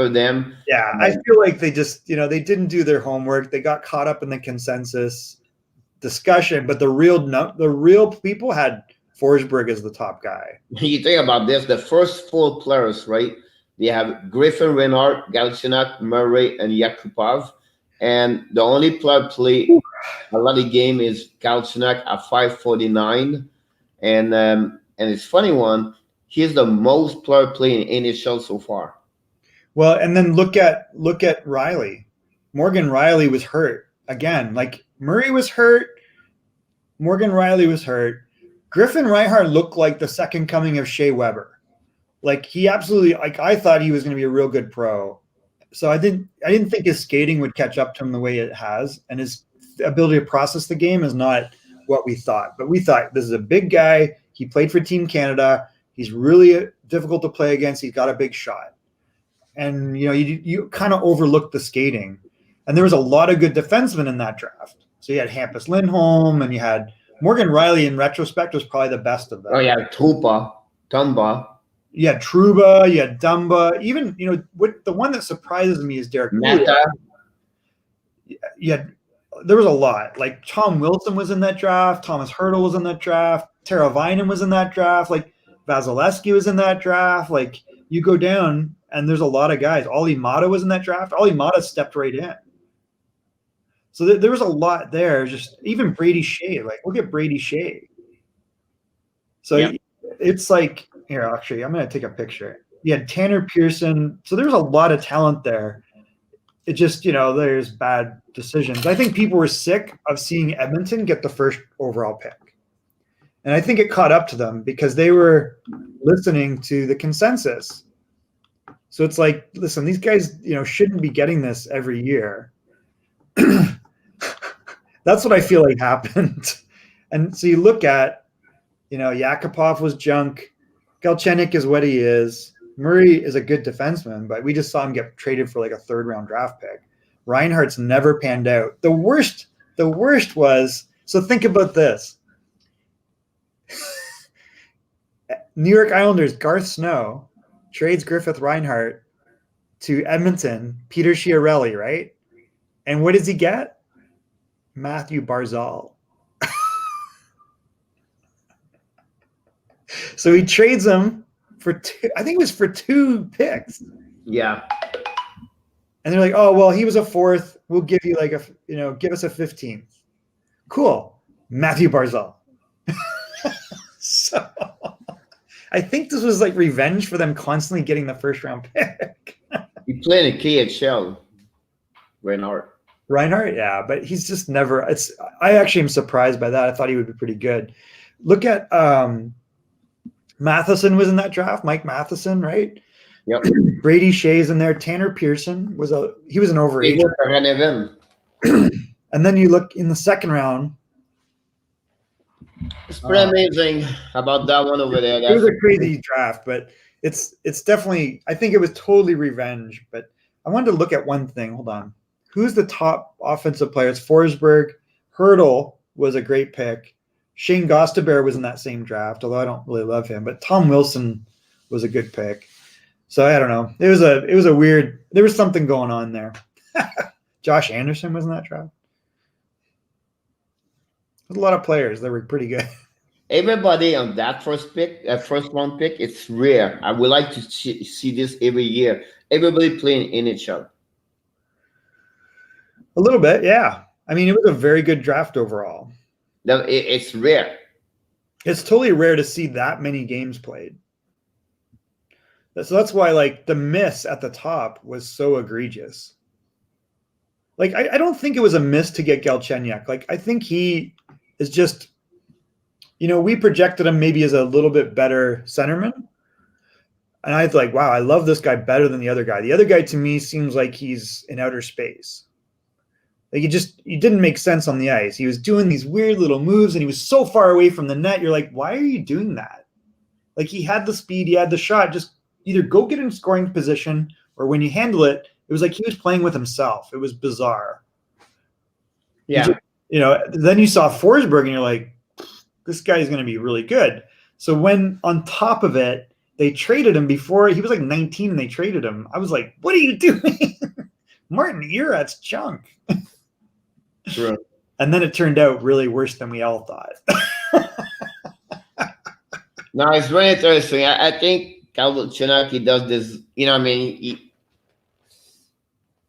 them. Yeah, I feel like they just, they didn't do their homework. They got caught up in the consensus discussion, but the real people had Forsberg as the top guy. You think about this, the first 4 players, right? They have Griffin, Reinhart, Galchenyuk, Murray, and Yakupov. And the only player play a lot of game is Galchenyuk at 549. And it's funny one. He's the most player playing in NHL so far. Well, and then look at Riley. Morgan Riley was hurt again. Like Murray was hurt. Morgan Riley was hurt. Griffin Reinhart looked like the second coming of Shea Weber. Like he absolutely, like I thought he was going to be a real good pro, So I didn't think his skating would catch up to him the way it has, and his ability to process the game is not what we thought. But we thought this is a big guy. He played for Team Canada. He's really difficult to play against. He's got a big shot. And you kind of overlooked the skating. And there was a lot of good defensemen in that draft. So you had Hampus Lindholm, and you had Morgan Riley. In retrospect, was probably the best of them. Oh yeah, Tumba. You had Trouba, you had Dumba. Even the one that surprises me is Derek Mata. There was a lot. Like Tom Wilson was in that draft. Thomas Hertl was in that draft. Tara Vinen was in that draft. Like Vasilevsky was in that draft. Like you go down, and there's a lot of guys. Olli Mata was in that draft. Olli Mata stepped right in. So there was a lot there. Just even Brady Shea. Like look at Brady Shea. So it's like here. Actually, I'm going to take a picture. You had Tanner Pearson. So there's a lot of talent there. It just, there's bad decisions. I think people were sick of seeing Edmonton get the first overall pick. And I think it caught up to them because they were listening to the consensus. So it's like, listen, these guys, shouldn't be getting this every year. That's what I feel like happened. And so you look at, Yakupov was junk. Galchenyuk is what he is. Murray is a good defenseman, but we just saw him get traded for like a third-round draft pick. Reinhart's never panned out. The worst was, so think about this. New York Islanders, Garth Snow, trades Griffith Reinhart to Edmonton, Peter Chiarelli, right? And what does he get? Matthew Barzal. So he trades him for two picks. Yeah. And they're like, oh, well, he was a fourth. We'll give you give us a 15th. Cool. Matthew Barzal. So I think this was like revenge for them constantly getting the first round pick. He played in KHL. Reinhart, yeah, but he's just never. I actually am surprised by that. I thought he would be pretty good. Look at Matheson was in that draft. Mike Matheson, right? Yep. Brady Shea's in there. Tanner Pearson was an overage. And then you look in the second round. It's pretty amazing about that one over there. It was a crazy draft, but it's definitely. I think it was totally revenge. But I wanted to look at one thing. Hold on. Who's the top offensive players? Forsberg, Hertl was a great pick. Shane Gostisbehere was in that same draft, although I don't really love him. But Tom Wilson was a good pick. So I don't know. It was a weird. There was something going on there. Josh Anderson was in that draft. There's a lot of players that were pretty good. Everybody on that first round pick, it's rare. I would like to see this every year. Everybody playing NHL. A little bit, yeah. I mean, it was a very good draft overall. It's rare. It's totally rare to see that many games played. So that's why, like, the miss at the top was so egregious. Like, I don't think it was a miss to get Galchenyuk. Like, I think he is just, we projected him maybe as a little bit better centerman. And I was like, wow, I love this guy better than the other guy. The other guy, to me, seems like he's in outer space. Like, he didn't make sense on the ice. He was doing these weird little moves, and he was so far away from the net. You're like, why are you doing that? Like, he had the speed, he had the shot. Just either go get in scoring position, or when you handle it, it was like he was playing with himself. It was bizarre. Yeah. Then you saw Forsberg, and you're like, this guy's going to be really good. So when on top of it, they traded him before he was like 19 and they traded him, I was like, what are you doing? Martin Erat's junk. True. And then it turned out really worse than we all thought. No, it's very interesting. I think Galchenyuk does this.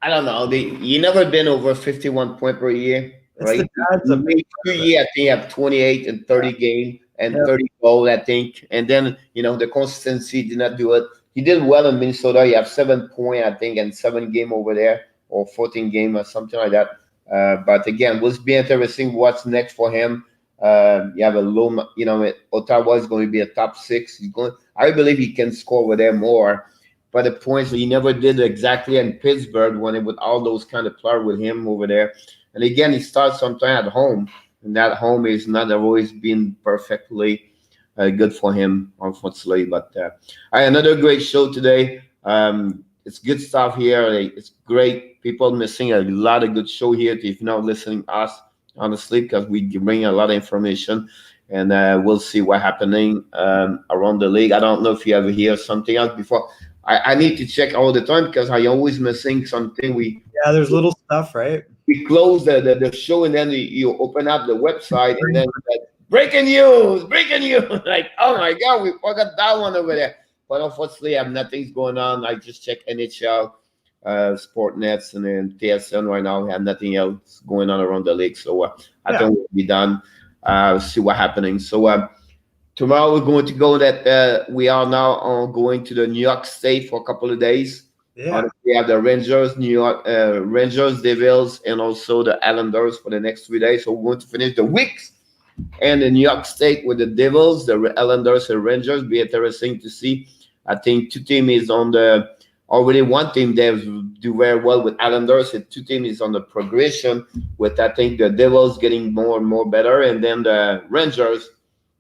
I don't know. He never been over 51 points per year, right? That's a big 2 years, I think, have 28 and 30 games and 30 goals, I think. And then, the consistency did not do it. He did well in Minnesota. He have 7 points, I think, and 7 games over there, or 14 games or something like that. But again, will be interesting what's next for him. You have a low, Ottawa is going to be a top 6. I believe he can score over there more. by the points. He never did exactly in Pittsburgh when it with all those kind of players with him over there. And again, he starts sometime at home, and that home is not always been perfectly good for him, unfortunately. But another great show today. It's good stuff here. It's great. People missing a lot of good show here. If you're not listening to us, honestly, because we bring a lot of information, and we'll see what's happening around the league. I don't know if you ever hear something else before. I need to check all the time because I always missing something. There's little stuff, right? We close the show, and then you open up the website, and then breaking news. Like, oh my God, we forgot that one over there. But unfortunately, I have nothing's going on. I just check NHL, Sportnets, and then TSN right now. We have nothing else going on around the league. So I think we'll be done. See what's happening. So tomorrow we're going to go that we are now going to the New York State for a couple of days. Yeah. We have the Rangers, New York Rangers, Devils, and also the Islanders for the next 3 days. So we're going to finish the weeks and the New York State with the Devils, the Islanders, and Rangers. Be interesting to see. I think two teams is on the already. One team they do very well with Islanders, and two teams is on the progression with I think the Devils getting more and more better, and then the Rangers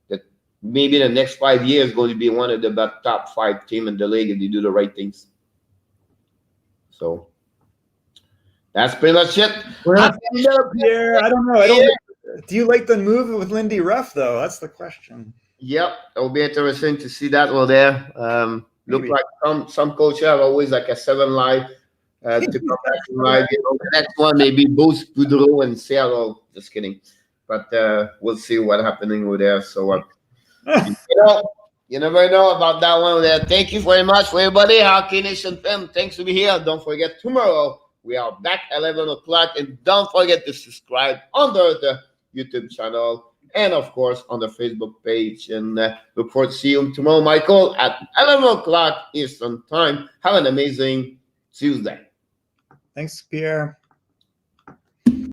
that maybe the next 5 years going to be one of the top 5 team in the league if they do the right things. So that's pretty much it. Yeah, I don't know. Do you like the move with Lindy Ruff though? That's the question. Yep, it'll be interesting to see that over there. Look like some coaches have always like a 7 live to come back in live. The next one maybe boost Boudreau and Seattle. Just kidding, but we'll see what's happening over there. So you never know about that one over there. Thank you very much for everybody. Hockey Nation fam, thanks to be here. Don't forget tomorrow we are back at 11 o'clock, and don't forget to subscribe under the YouTube channel and of course on the Facebook page. And look forward to see you tomorrow, Michael, at 11 o'clock Eastern time. Have an amazing Tuesday. Thanks, Pierre.